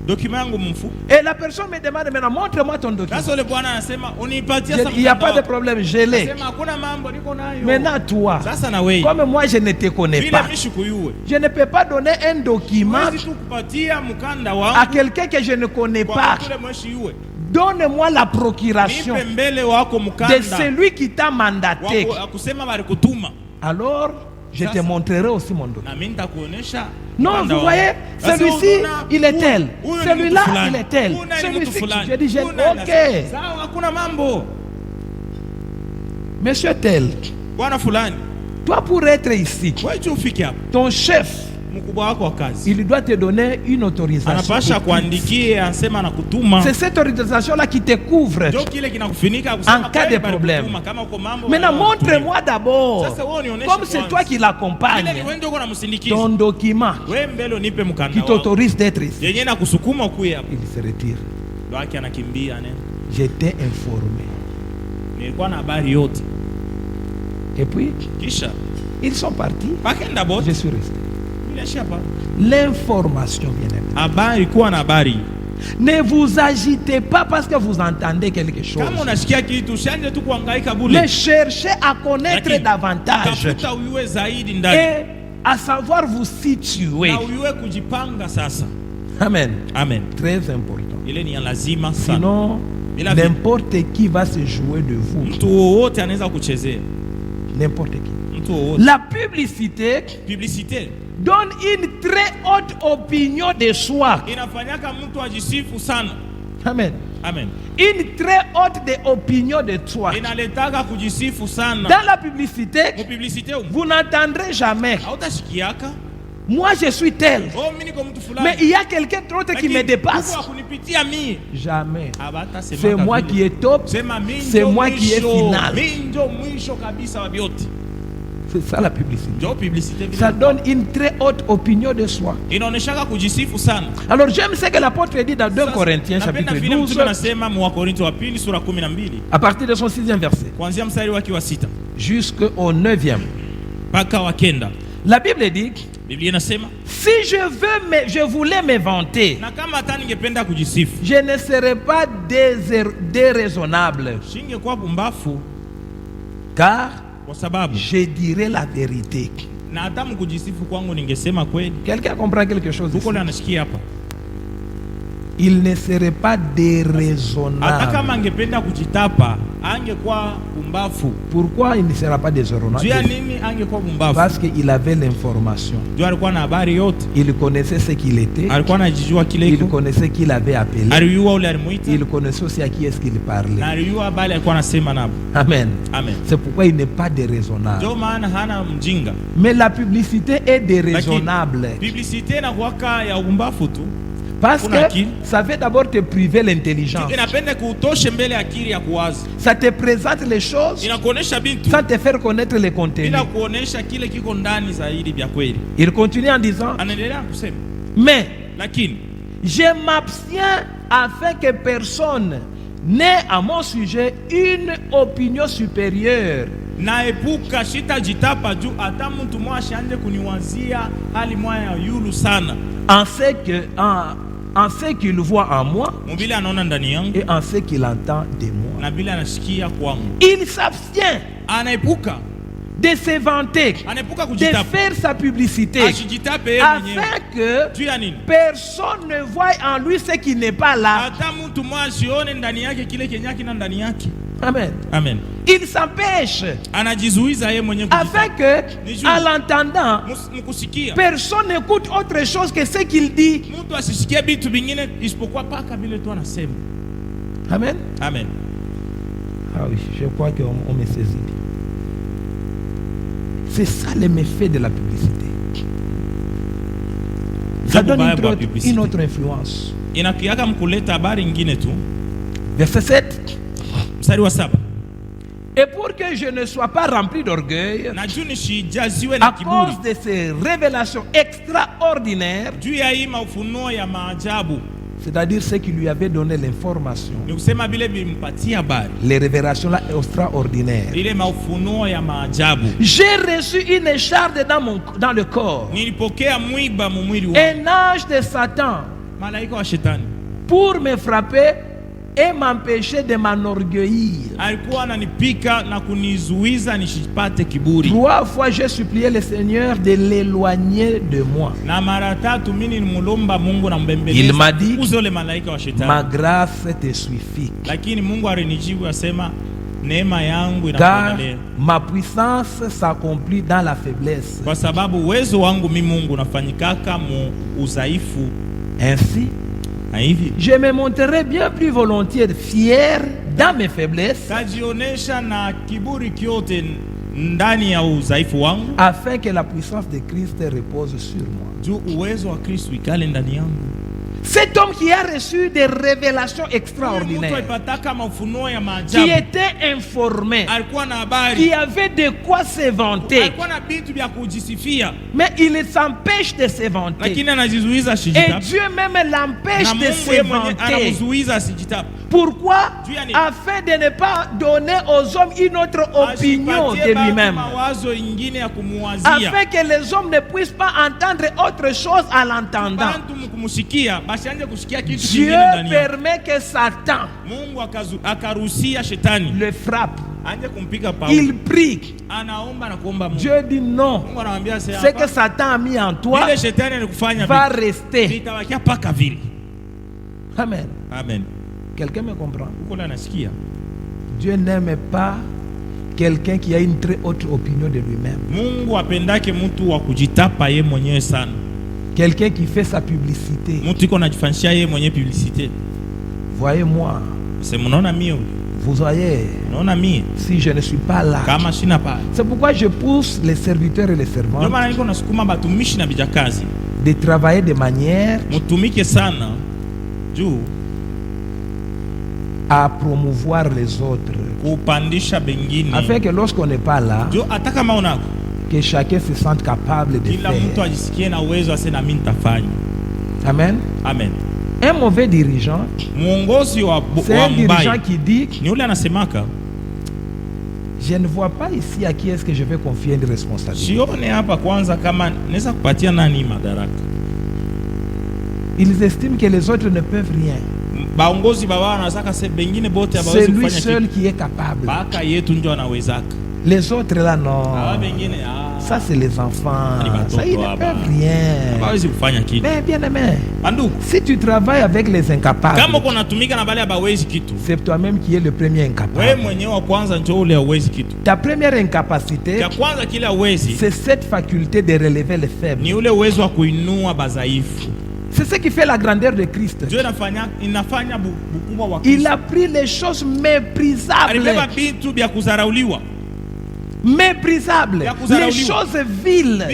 S2: document yangu mfuko.
S1: Et la personne me demande maintenant, montre-moi ton document.
S2: Sasa ule bwana anasema unipatie
S1: Je
S2: sasa.
S1: dis, il n'y a pas de problème, je l'ai.
S2: Anasema hakuna mambo niko nayo.
S1: Maintenant, toi,
S2: Sasa na wewe.
S1: comme moi je ne te connais
S2: Vile
S1: pas,
S2: mishukuyue.
S1: je ne peux pas donner un document
S2: Huwezi tu kupatia mkanda
S1: à
S2: wangu
S1: quelqu'un que je ne connais
S2: kwa
S1: pas.
S2: mtu ule mweshiyue.
S1: Donne-moi la procuration
S2: Nipe mbele wako
S1: de
S2: mkanda.
S1: celui qui t'a mandaté.
S2: Wako akusema bali kutuma.
S1: Alors, je te montrerai aussi mon dos.
S2: Na mimi nitakuonesha.
S1: Non, vous voyez, celui-ci, il est tel. Celui-là, il est tel. Celui-ci, je dis, ok.
S2: Sawa, hakuna mambo.
S1: Monsieur tel,
S2: Bwana fulani,
S1: toi pour être ici,
S2: wewe tu ufike hapa.
S1: ton chef,
S2: Mkubwa wako wa kazi,
S1: il doit te donner une autorisation.
S2: anapasha kuandikia, anasema na kutuma.
S1: C'est cette autorisation-là qui te couvre
S2: Ndio kile kinakufunika kusema
S1: en cas de problème.
S2: Kama uko mambo.
S1: Maintenant, montre-moi d'abord,
S2: Sasa wewe unionyeshe
S1: comme c'est toi qui l'accompagne,
S2: Ile ni wewe ndio uko namsindikiza.
S1: ton document
S2: Wewe mbele unipe mkanda
S1: qui
S2: wako.
S1: t'autorise d'être ici.
S2: Yenyewe nakusukuma ukuye hapa.
S1: Il se retire.
S2: Ndio yake anakimbia nene.
S1: J'étais informé.
S2: Nilikuwa na habari yote.
S1: Et puis,
S2: Kisha
S1: ils sont partis.
S2: bakenda bote.
S1: Je suis resté.
S2: Bila shaka.
S1: L'information vient d'être.
S2: Habari kuwa na habari.
S1: Ne vous agitez pas parce que vous entendez quelque chose.
S2: Kama unasikia kitu usianze tu kuhangaika bure.
S1: Mais cherchez à connaître davantage
S2: Tafuta uyue zaidi ndani.
S1: et à savoir vous situer.
S2: Na uyue kujipanga sasa.
S1: Amen.
S2: Amen.
S1: Très important.
S2: Ile ni ya lazima sana.
S1: Sinon,
S2: Bila
S1: n'importe qui va se jouer de vous.
S2: mtu wowote anaweza kuchezea.
S1: N'importe qui.
S2: Mtu wowote.
S1: La publicité
S2: Publicité
S1: donne une très haute opinion de soi.
S2: inafanyaka mtu ajisifu sana.
S1: Amen.
S2: Amen.
S1: Une très haute opinion de soi.
S2: Inaletaka kujisifu sana.
S1: Dans la publicité,
S2: Mu publicité
S1: vous n'entendrez jamais.
S2: hautashikiaka.
S1: Moi, je suis tel.
S2: Oh, mimi niko mtu fulani.
S1: Mais il y a quelqu'un d'autre qui me dépasse.
S2: Kwa kunipitia mimi.
S1: Jamais.
S2: Abata sema
S1: C'est moi qui est top.
S2: Sema mimi
S1: C'est
S2: ndio
S1: moi qui est
S2: mwisho.
S1: final.
S2: Mimi ndio mwisho kabisa wa vyote.
S1: C'est ça la publicité.
S2: Ndio publicité vile.
S1: Ça donne une très haute opinion de soi.
S2: Inaoneshaka kujisifu sana.
S1: Alors j'aime ce que l'apôtre dit dans 2 Corinthiens chapitre 12
S2: anasema mu Wakorintho wa pili sura 12
S1: à partir de son 6e verset
S2: kuanzia mstari wake wa 6
S1: jusqu'au 9e.
S2: mpaka wa 9.
S1: La Bible dit,
S2: Biblia inasema
S1: si je voulais me vanter,
S2: na kama hata ningependa kujisifu,
S1: je ne serais pas déraisonnable,
S2: singekuwa bumbafu,
S1: car
S2: kwa sababu
S1: je dirais la vérité.
S2: na hata mkujisifu kwangu ningesema kweli.
S1: Quelqu'un comprend quelque chose ici?
S2: Uko na nasikia hapa.
S1: Il ne serait pas
S2: Hata
S1: déraisonnable.
S2: kama angependa kujitapa, angekuwa bumbafu.
S1: Pourquoi il ne sera pas
S2: Juu ya
S1: déraisonnable?
S2: nini angekuwa bumbafu?
S1: Parce qu'il avait l'information.
S2: Juu alikuwa na habari yote.
S1: Il connaissait ce qu'il était.
S2: Alikuwa anajijua kile
S1: Il
S2: iko.
S1: connaissait qui l'avait appelé.
S2: Alijua ule alimuita.
S1: Il connaissait aussi à qui est-ce qu'il
S2: Na
S1: parlait.
S2: alijua habari alikuwa anasema nabo.
S1: Amen.
S2: Amen.
S1: C'est pourquoi il n'est pas déraisonnable.
S2: Ndio maana hana mjinga.
S1: Mais la publicité est déraisonnable.
S2: Publicité inakuwaka ya ubumbafu tu.
S1: Parce
S2: Kuna
S1: que
S2: akili.
S1: ça veut d'abord te priver l'intelligence.
S2: Inapenda kutoshe mbele akili ya kuwaza.
S1: Ça te présente les choses
S2: Inakuonesha bintu
S1: sans te faire connaître les contenus.
S2: bila kuonesha kile kiko ndani zaidi vya kweli.
S1: Il continue en disant,
S2: Anaendelea kusema,
S1: mais
S2: lakini
S1: je m'abstiens afin que personne n'ait à mon sujet une opinion supérieure.
S2: naepuka shitajitapa juu hata mtu mmoja anje kuniwazia hali moya ya yulu sana.
S1: En ce qu'il voit en moi
S2: Mubile anaona ndani yangu
S1: et en ce qu'il entend de moi.
S2: na bila anasikia kwangu.
S1: Il s'abstient
S2: Anaepuka
S1: de se vanter,
S2: anaepuka
S1: de
S2: kujitapa.
S1: faire sa publicité,
S2: Ashijitape yeye mwenyewe.
S1: afin que
S2: Juu ya nini?
S1: personne ne voie en lui ce qui n'est pas là.
S2: Hata mtu mmoja sione ndani yake kile kenye kina ndani yake.
S1: Amen.
S2: Amen.
S1: Il s'empêche
S2: Anajizuiza yeye mwenyewe
S1: afin que, à l'entendant,
S2: mkusikia
S1: personne n'écoute autre chose que ce qu'il dit.
S2: mtu asisikie vitu vingine isipokuwa paka vile tu anasema.
S1: Amen.
S2: Amen.
S1: Ah oui, je crois qu'on me saisit. C'est ça le méfait de la publicité. Ça donne une autre influence.
S2: Inakiaka mkuleta habari nyingine tu.
S1: Verset 7.
S2: Mstari wa 7.
S1: Et pour que je ne sois pas rempli d'orgueil,
S2: Na juu nisijaziwe na
S1: à
S2: kiburi.
S1: cause de ces révélations extraordinaires,
S2: Juu ya hii maufunuo ya maajabu.
S1: c'est-à-dire ceux qui lui avaient donné l'information,
S2: Ni kusema vile vimpatia habari.
S1: les révélations là extraordinaires.
S2: Ile maufunuo ya maajabu.
S1: J'ai reçu une écharde dans le corps,
S2: Nilipokea mwiba mu mwili wangu.
S1: un ange de Satan,
S2: Malaika wa shetani.
S1: pour me frapper et m'empêcher de m'enorgueillir.
S2: Alikuwa ananipika na kunizuiza nisipate kiburi.
S1: 3 fois j'ai supplié le Seigneur de l'éloigner de moi.
S2: Na mara 3 mimi nilimlomba Mungu na mbembeleza.
S1: Il m'a dit,
S2: uzole malaika wa shetani.
S1: ma grâce te suffit.
S2: Lakini Mungu alinijibu asema neema yangu
S1: car
S2: inakuangalia,
S1: ma puissance s'accomplit dans la faiblesse.
S2: kwa sababu uwezo wangu mimi Mungu unafanyikaka mu udhaifu.
S1: Ainsi,
S2: Na hivi
S1: je me montrerai bien plus volontiers fier dans mes faiblesses,
S2: tajionesha na kiburi kyote ndani ya udhaifu wangu,
S1: afin que la puissance de Christ repose sur moi.
S2: juu uwezo wa Kristo ikale ndani yangu.
S1: Cet homme qui a reçu des révélations extraordinaires, qui était informé, qui avait de quoi se vanter, mais il s'empêche de se vanter. Et Dieu même l'empêche de se vanter. Pourquoi? Afin de ne pas donner aux hommes une autre opinion de lui-même. Afin que les hommes ne puissent pas entendre autre chose à l'entendant. Dieu permet que Satan le frappe. Il prie. Dieu dit non. Ce que Satan a mis en toi va rester. Amen.
S2: Amen.
S1: Quelqu'un me comprend? Dieu n'aime pas quelqu'un qui a une très haute opinion de lui-même. Quelqu'un qui fait sa publicité. Voyez-moi. Vous voyez, si je ne suis pas là. C'est pourquoi je pousse les serviteurs et les servantes de travailler de manière à promouvoir les autres, afin que lorsqu'on n'est pas là, que chacun se sente capable de faire. Amen.
S2: Amen.
S1: Un mauvais dirigeant, c'est un dirigeant qui dit: je ne vois pas ici à qui est-ce que je vais confier une responsabilité. Ils estiment que les autres ne peuvent rien. C'est lui seul qui est capable. Les autres là, non. Ça c'est les enfants. Ça, ils ne peuvent rien. Mais bien aimé, si tu travailles avec les incapables, c'est toi-même qui es le premier incapable. Ta première incapacité, c'est cette faculté de relever les faibles. C'est ce qui fait la grandeur de Christ. Il a pris les choses méprisables. Méprisables, les choses viles.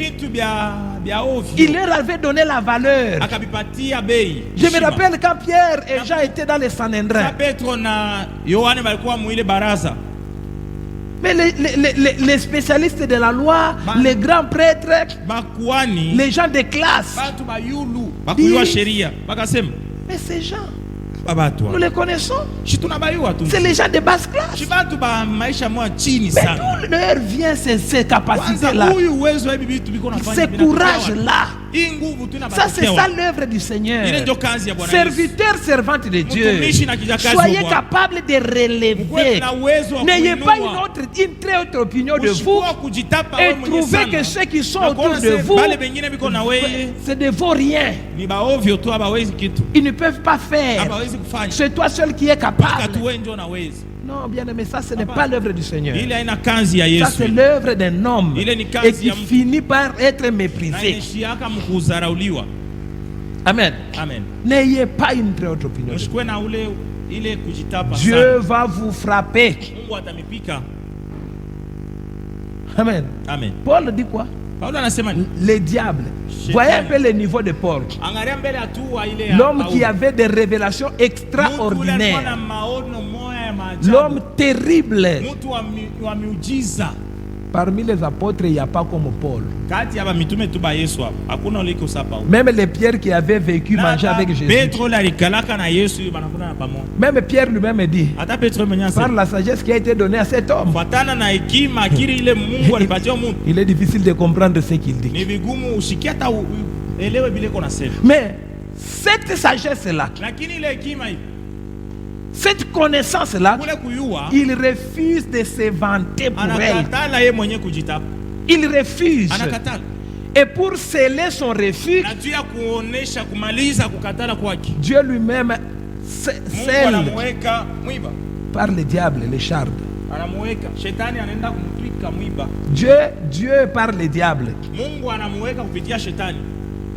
S1: Il leur avait donné la valeur. Je me rappelle quand Pierre et Jean étaient dans les Sanhédrin. Mais les spécialistes de la loi, les grands prêtres, les gens de classe, mais ces gens, nous les connaissons. C'est les gens de basse classe. Mais d'où leur vient ces capacités-là, ces courages-là? Ça, c'est ça l'œuvre du Seigneur. Serviteurs, servantes de Dieu, soyez capables de relever. N'ayez pas une très haute opinion de vous et trouvez que ceux qui sont autour de vous, c'est de vos rien. Ils ne peuvent pas faire. C'est toi seul qui es capable. Non, bien aimé, ça ce n'est pas l'œuvre du Seigneur. Ça c'est l'œuvre d'un homme et qui finit par être méprisé. Amen.
S2: Amen.
S1: N'ayez pas une très haute opinion. Dieu va vous frapper. Amen.
S2: Amen.
S1: Paul dit quoi? Les diables. Voyez un peu le niveau de Paul. L'homme qui avait des révélations extraordinaires. L'homme terrible. Parmi les apôtres, il n'y a pas comme Paul. Même les Pierre qui avaient vécu manger avec Jésus. Même Pierre lui-même dit, par la sagesse qui a été donnée à cet homme, il est difficile de comprendre ce qu'il dit. Mais cette sagesse-là, cette connaissance-là, il refuse de se vanter pour elle. Il refuse. Et pour sceller son refus, Dieu lui-même scelle par le diable, les chardes.
S2: anamuweka shetani, anaenda kumtwika mwiba.
S1: Dieu par le diable,
S2: Mungu anamuweka kupitia shetani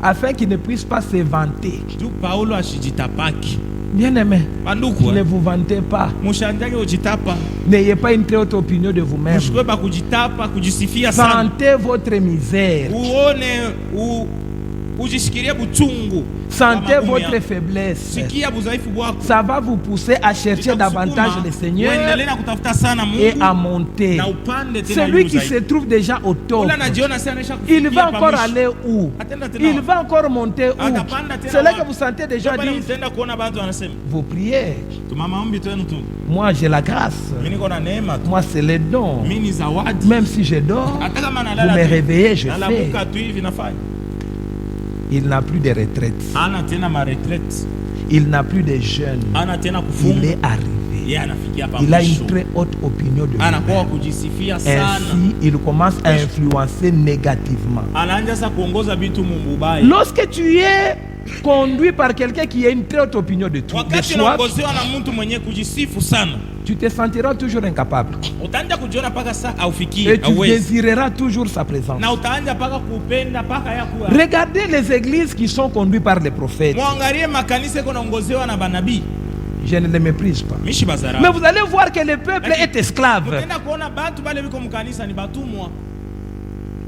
S1: afin qu'il ne puisse pas se vanter.
S2: juu Paulo asijitapaki.
S1: Bien-aimé,
S2: Banduku,
S1: ne vous vantez pas.
S2: mushanjage kujitapa,
S1: N'ayez pas une très haute opinion de vous-même.
S2: mushikwe ba kujitapa, kujisifia sana.
S1: Sentez votre misère.
S2: Uone ujisikirie buchungu.
S1: Sentez votre faiblesse.
S2: Sikia budhaifu bwako.
S1: Ça va vous pousser à chercher davantage le Seigneur
S2: Uendelee na kutafuta sana Mungu
S1: et à monter.
S2: na upande tena
S1: Celui
S2: juu
S1: qui
S2: zaidi.
S1: se trouve déjà au top,
S2: Ula anajiona sasa anaisha kufikia
S1: il va encore
S2: pamisho.
S1: aller où?
S2: Atenda tena
S1: Il
S2: wapi?
S1: va encore monter où?
S2: Atapanda tena
S1: C'est là
S2: wapi?
S1: que vous sentez déjà
S2: Ndio pale
S1: dire,
S2: mtaenda kuona bantu wanasema
S1: vos prières.
S2: tumama ombi twenu tu.
S1: Moi j'ai la grâce.
S2: Mimi niko na neema tu.
S1: Moi c'est les dons.
S2: Mimi ni zawadi.
S1: Même si je dors,
S2: Hata kama
S1: vous
S2: nalala
S1: me
S2: tu,
S1: réveillez, je fais.
S2: nalamuka tu hivi nafanya.
S1: Il n'a plus de retraite.
S2: Ana tena ma retraite.
S1: Il n'a plus de jeûne.
S2: Ana tena
S1: Il
S2: kufunga.
S1: est arrivé.
S2: Yeye anafikia hapa
S1: Il a
S2: mwisho.
S1: une très haute opinion de
S2: Anakuwa
S1: lui-même.
S2: kujisifia sana.
S1: Ainsi, il commence à influencer négativement.
S2: Anaanza sasa kuongoza vitu mubaya.
S1: Lorsque tu es conduit par quelqu'un qui a une très haute opinion de toi, de
S2: Wakati
S1: soi,
S2: unaongozewa na mtu mwenye kujisifu sana,
S1: tu te sentiras toujours incapable.
S2: utaanza kujiona paka saa aufikie,
S1: Et tu
S2: hauwezi.
S1: désireras toujours sa présence.
S2: Na utaanza paka kupenda paka ya kuwa.
S1: Regardez les églises qui sont conduites par les prophètes.
S2: Mwangalie makanisa yako naongozewa na banabii.
S1: Je ne les méprise pas.
S2: Mishi bazara.
S1: Mais vous allez voir que le peuple est esclave.
S2: Utaenda kuona bantu bale biko mkanisa ni batumwa.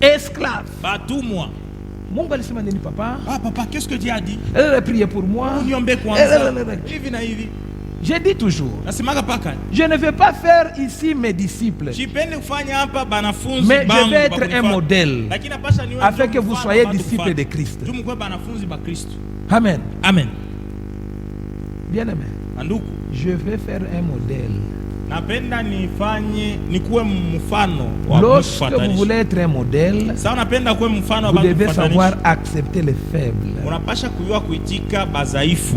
S1: Esclave.
S2: Batumwa.
S1: Mungu alisema nini papa?
S2: Ah papa, qu'est-ce que Dieu a dit?
S1: Priez pour moi.
S2: Uniombe kwanza. Hivi na hivi.
S1: Je dis toujours,
S2: Nasemaga paka.
S1: je ne vais pas faire ici mes disciples,
S2: Jipende kufanya hapa banafunzi
S1: mais
S2: bangu.
S1: je vais être
S2: bakunifanya.
S1: un modèle
S2: Lakini napasha niwe
S1: afin
S2: ndio
S1: que vous
S2: mfano
S1: soyez
S2: watu
S1: disciples
S2: kufanya.
S1: de Christ.
S2: Tu mkwe banafunzi ba Kristo.
S1: Amen.
S2: Amen.
S1: Bien aimé,
S2: Anduku,
S1: je vais faire un modèle.
S2: napenda nikuwe mfano wa
S1: Lorsque vous
S2: kufuatanisha.
S1: voulez être un modèle,
S2: Sasa unapenda kuwe mfano wa
S1: vous
S2: bantu
S1: devez
S2: kufuatanisha.
S1: savoir accepter les faibles.
S2: Unapasha kujua kuitika bazaifu.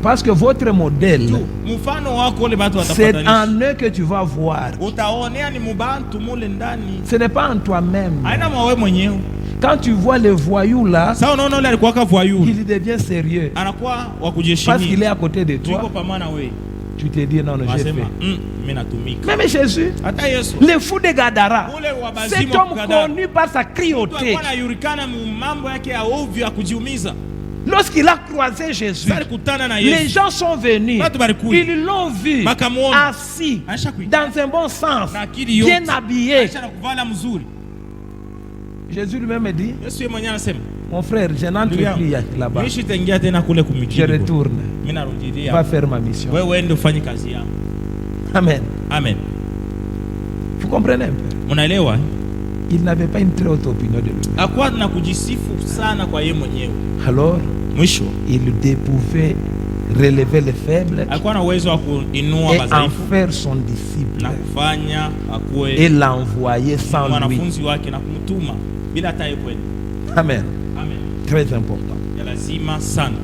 S1: Parce que votre modèle,
S2: Mfano wako ole batu
S1: c'est
S2: watapatanisha.
S1: en eux que tu vas voir.
S2: Utaonea ni mubantu mule ndani.
S1: Ce n'est pas en toi-même.
S2: Haina mwawe mwenyewe.
S1: Quand tu vois le voyou là,
S2: Sasa unaona ole alikuwa ka voyou.
S1: il devient sérieux.
S2: Anakuwa wa
S1: Parce
S2: kujiheshimia.
S1: qu'il est à côté de
S2: Tuko
S1: toi.
S2: pamoja na wewe.
S1: Tu te dis non, non, j'ai
S2: Wasema,
S1: fait.
S2: mimi natumika.
S1: Même Jésus,
S2: Hata Yesu.
S1: le fou de Gadara,
S2: Ule wa
S1: cet
S2: bazimu wa
S1: homme
S2: Gadara.
S1: connu par sa cruauté,
S2: Alikuwa anajulikana mambo yake ya ovyo ya kujiumiza.
S1: lorsqu'il a croisé Jésus,
S2: Sasa alikutana na
S1: les
S2: Yesu.
S1: gens sont venus,
S2: Watu balikuja.
S1: ils l'ont vu
S2: Bakamuona.
S1: assis
S2: Aisha kuita.
S1: dans un bon sens,
S2: Na akili yote.
S1: bien habillé.
S2: Aisha na kuvala mzuri.
S1: Jésus lui-même dit,
S2: Yesu yeye mwenyewe anasema,
S1: mon frère, je n'entre
S2: Ndugu yangu,
S1: plus là-bas.
S2: mimi sitaingia tena kule
S1: Je
S2: kumikini.
S1: retourne,
S2: Mimi narudia.
S1: va faire ma mission.
S2: Wewe ende ufanye kazi yako.
S1: Amen.
S2: Amen.
S1: Vous comprenez un peu?
S2: Unaelewa?
S1: Il n'avait pas une très haute opinion de lui.
S2: Hakuwa na kujisifu sana kwa yeye mwenyewe.
S1: Alors,
S2: Mwisho,
S1: il pouvait relever les faibles
S2: alikuwa na uwezo wa kuinua
S1: et en
S2: madhaifu
S1: faire son disciple
S2: na kufanya
S1: et
S2: akuwe
S1: l'envoyer sans lui.
S2: mwanafunzi wake na kumtuma bila hata yeye kwenda.
S1: Amen.
S2: Amen.
S1: Très important.
S2: Ya lazima sana.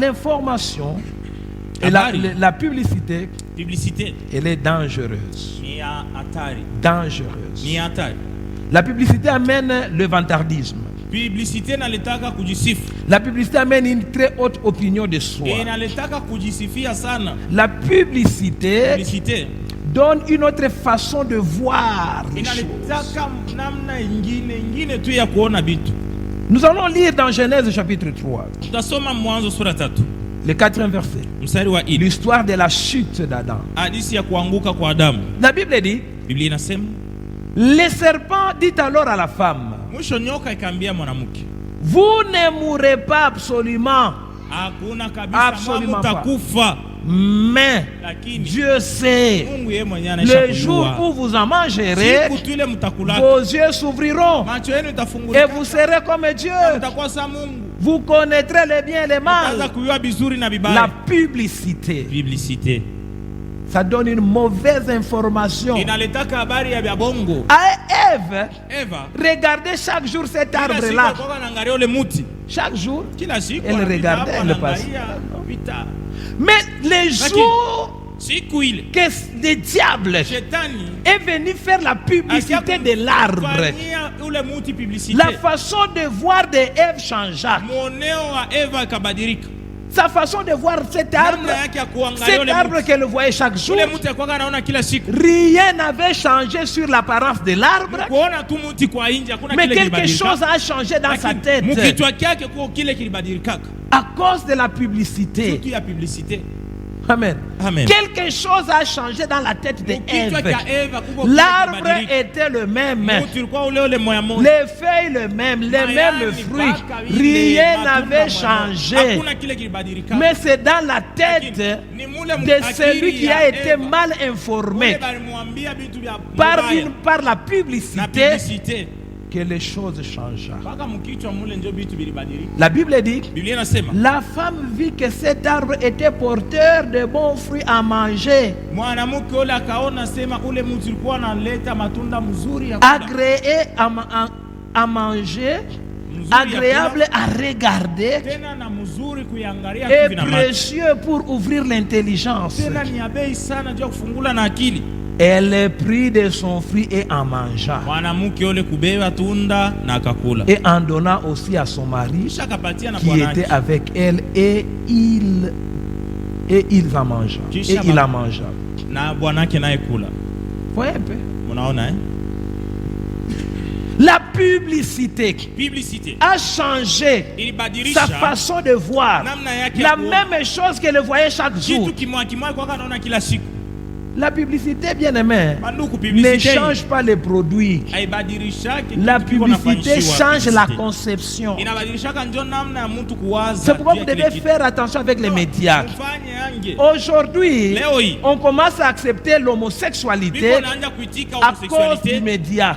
S1: L'information et la publicité,
S2: Publicité
S1: elle est dangereuse.
S2: ni ya hatari.
S1: Dangereuse.
S2: Ni hatari.
S1: La publicité amène le vantardisme.
S2: Publicité inaletaka kujisifu.
S1: La publicité amène une très haute opinion de soi.
S2: Inaletaka kujisifia sana.
S1: La publicité
S2: Publicité
S1: donne une autre façon de voir les choses.
S2: inaletaka namna ingine tu ya kuona vitu.
S1: Nous allons lire dans Genèse chapitre 3,
S2: Tutasoma Mwanzo sura 3
S1: le 4e verset,
S2: mstari wa 4.
S1: l'histoire de la chute d'Adam.
S2: Hadithi ya kuanguka kwa Adamu.
S1: La Bible dit,
S2: Biblia inasema,
S1: le serpent dit alors à la femme,
S2: mwisho nyoka ikaambia mwanamke,
S1: vous ne mourrez pas absolument,
S2: hakuna kabisa
S1: Absolument
S2: mtakufa.
S1: mais
S2: Lakini
S1: Dieu sait,
S2: Mungu yeye mwenyewe anaisha
S1: le jour
S2: kujua.
S1: où vous en mangerez,
S2: Siku tu ile mtakula,
S1: vos yeux s'ouvriront
S2: macho yenu
S1: et
S2: itafunguka.
S1: vous serez comme Dieu.
S2: Mtakuwa sa Mungu.
S1: Vous connaîtrez le bien et le
S2: Mtaanza
S1: mal.
S2: kujua vizuri na
S1: La
S2: vibaya.
S1: publicité,
S2: Publicité
S1: ça donne une mauvaise information.
S2: inaletaka habari ya bongo.
S1: À Ève,
S2: Eva
S1: regardez chaque jour cet
S2: kila siku
S1: arbre-là.
S2: alikuwa anaangalia ule muti.
S1: Chaque jour,
S2: Kila siku
S1: elle
S2: anapita
S1: regardait,
S2: hapo,
S1: elle passait.
S2: anaangalia pita.
S1: Mais les jours
S2: Siku ile
S1: que le diable
S2: shetani
S1: est venu faire la publicité de l'arbre,
S2: fanyia ule muti publicité.
S1: la façon de voir de Ève changea.
S2: Moneo wa Eva ikabadilika.
S1: Sa façon de voir cet arbre qu'elle voyait chaque jour, rien n'avait changé sur l'apparence de l'arbre, mais quelque chose a changé dans sa tête à cause de la publicité. Amen.
S2: Amen.
S1: Quelque chose a changé dans la tête d'Ève. L'arbre était le même, les feuilles le même, les mêmes fruits. Rien n'avait changé. Mais c'est dans la tête de celui qui a été mal informé par la publicité que les choses changent. La Bible dit, la femme vit que cet arbre était porteur de bons fruits à manger, agréé à manger, agréable à regarder et précieux pour ouvrir l'intelligence. Elle prit de son fruit et en mangea, et en donna aussi à son mari qui était avec elle, et il en mangea. Et il en mangea. Voyez un peu. La publicité a changé sa façon de voir. La même chose qu'elle voyait chaque jour. La publicité, bien aimé, ne change pas les produits. La publicité change la conception. C'est pourquoi vous devez faire attention avec les médias. Aujourd'hui, on commence à accepter l'homosexualité à cause du média.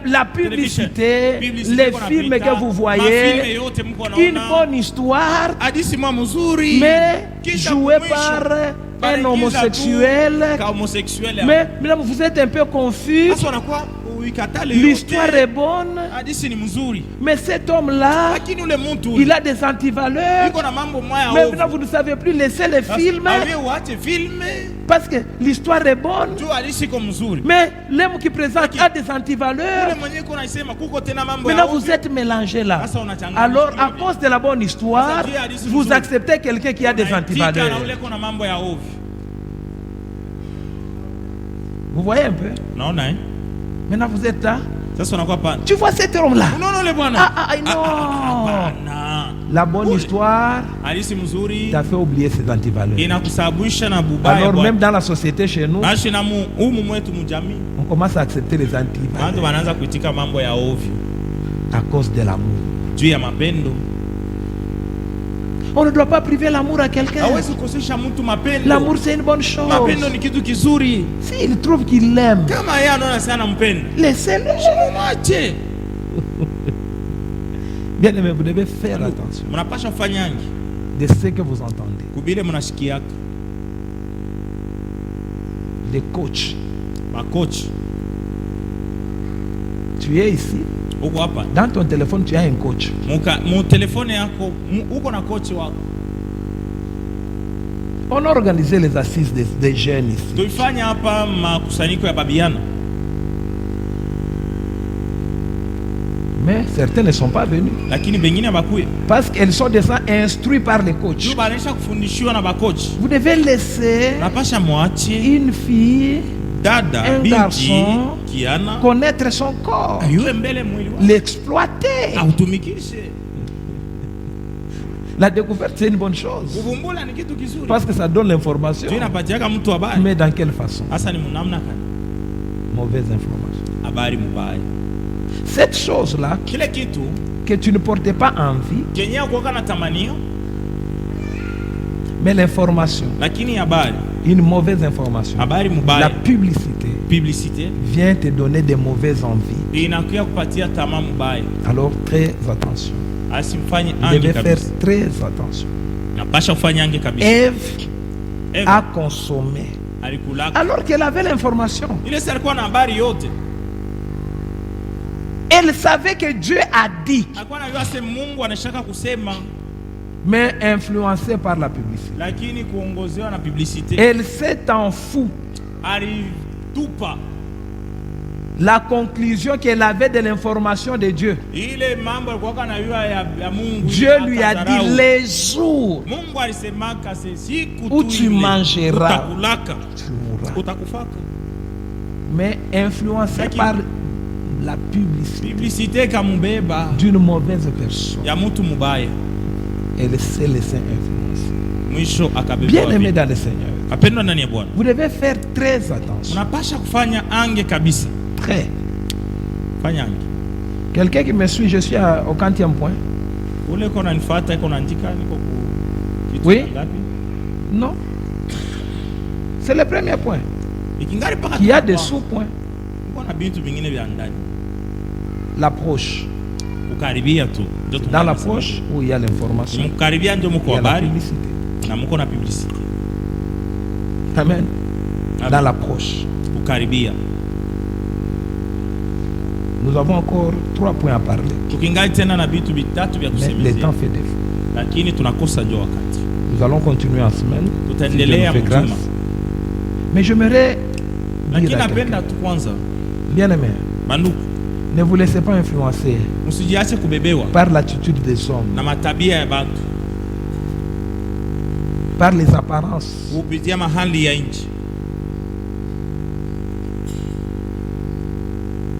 S1: La publicité, les films que vous voyez, une bonne histoire, mais jouée par un homosexuel. Mais vous êtes un peu confus. L'histoire est bonne, mais cet homme-là, il a des antivaleurs. Mais maintenant vous ne savez plus laisser les films, parce que l'histoire est bonne, mais l'homme qui présente a des antivaleurs. Maintenant vous êtes mélangés là. Alors à cause de la bonne histoire, vous acceptez quelqu'un qui a des antivaleurs. Vous voyez un peu?
S2: Non.
S1: Maintenant vous êtes là. Tu vois cet homme-là? Non. La bonne histoire t'a fait oublier ses antivaleurs. Alors même dans la société chez nous, on commence à accepter les antivaleurs à cause de l'amour. On ne doit pas priver l'amour à quelqu'un. L'amour c'est une bonne chose. S'il trouve qu'il l'aime, laissez-le. Bien aimé, vous devez faire attention de ce que vous entendez. Les coachs. Tu es ici. Dans ton téléphone, tu as un coach. On a organisé les assises des jeunes ici. Mais certains ne sont pas venus parce qu'ils sont déjà instruits par les coachs. Vous devez laisser une fille, un garçon connaître son corps, l'exploiter. La découverte c'est une bonne chose parce que ça donne l'information. Mais dans quelle façon? Mauvaise information. Cette chose-là que tu ne portais pas envie, mais l'information, une mauvaise information, la publicité vient te donner des mauvaises envies. Alors très attention. Vous devez faire très attention. Ève a consommé alors qu'elle avait l'information. Elle savait que Dieu a dit, mais influencée par la publicité. Elle s'est en fout. la conclusion qu'elle avait de l'information de Dieu. Dieu lui a dit les jours où tu mangeras, tu mourras. Mais influencé par la publicité d'une mauvaise personne, elle s'est laissée influencer. Bien aimé dans le Seigneur, vous devez faire très attention. Très. Quelqu'un qui me suit, je suis au 40e point. Oui? Non. C'est le premier point. Il y a des sous-points. L'approche. Dans l'approche où il y a l'information, il y a la publicité. Amen. Dans l'approche. Nous avons encore 3 points à parler. Mais le temps fait défaut. Nous allons continuer en semaine. Si Dieu nous fait grâce. Mais j'aimerais dire à quelqu'un, bien aimé, ne vous laissez pas influencer par l'attitude des hommes, par les apparences,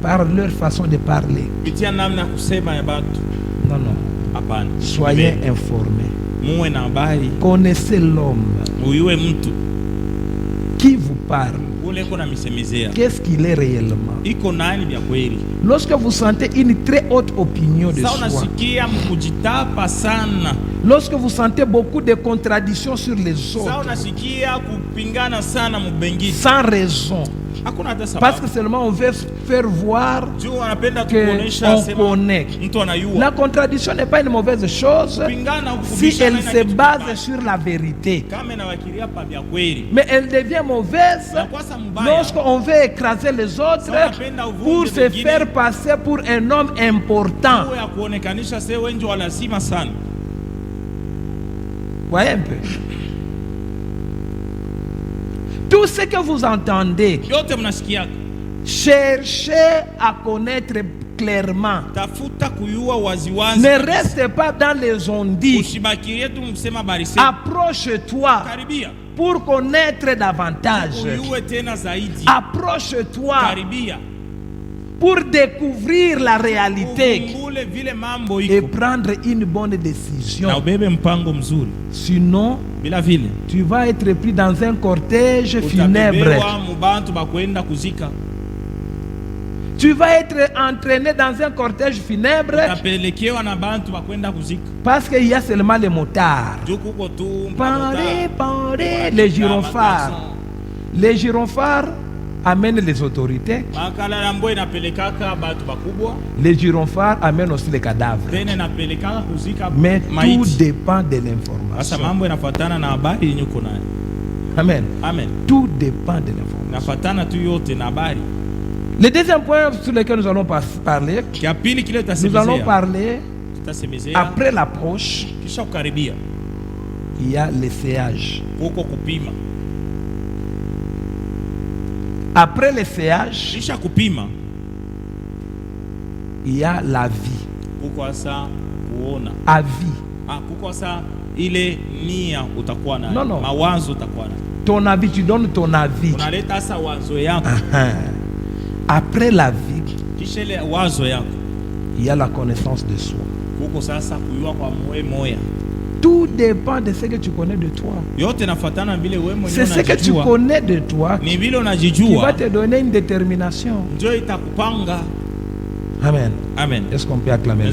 S1: par leur façon de parler. Non, non. Soyez informés. Connaissez l'homme qui vous parle. Qu'est-ce qu'il est réellement? Lorsque vous sentez une très haute opinion de soi, lorsque vous sentez beaucoup de contradictions sur les autres, sans raison, parce que seulement on veut faire voir qu'on connaît. La contradiction n'est pas une mauvaise chose si elle se base sur la vérité. Mais elle devient mauvaise lorsqu'on veut écraser les autres pour se faire passer pour un homme important. Voyez un peu. Tout ce que vous entendez, cherchez à connaître clairement. Ne reste pas dans les ondits. Approche-toi pour connaître davantage. Approche-toi pour découvrir la réalité et prendre une bonne décision. Sinon, tu vas être pris dans un cortège funèbre. Tu vas être entraîné dans un cortège funèbre parce qu'il y a seulement les motards. Les gyrophares. Les gyrophares amènent les autorités. Les gyrophares amènent aussi les cadavres. Mais tout dépend de l'information. Amen. Tout dépend de l'information. Le deuxième point sur lequel nous allons parler, nous allons parler après l'approche, il y a l'essayage. Après l'essayage, il y a la vie. Non, non. Ton avis, tu donnes ton avis. Après la vie, il y a la connaissance de soi. Tout dépend de ce que tu connais de toi. C'est ce que tu connais de toi qui va te donner une détermination. Amen. Est-ce qu'on peut acclamer?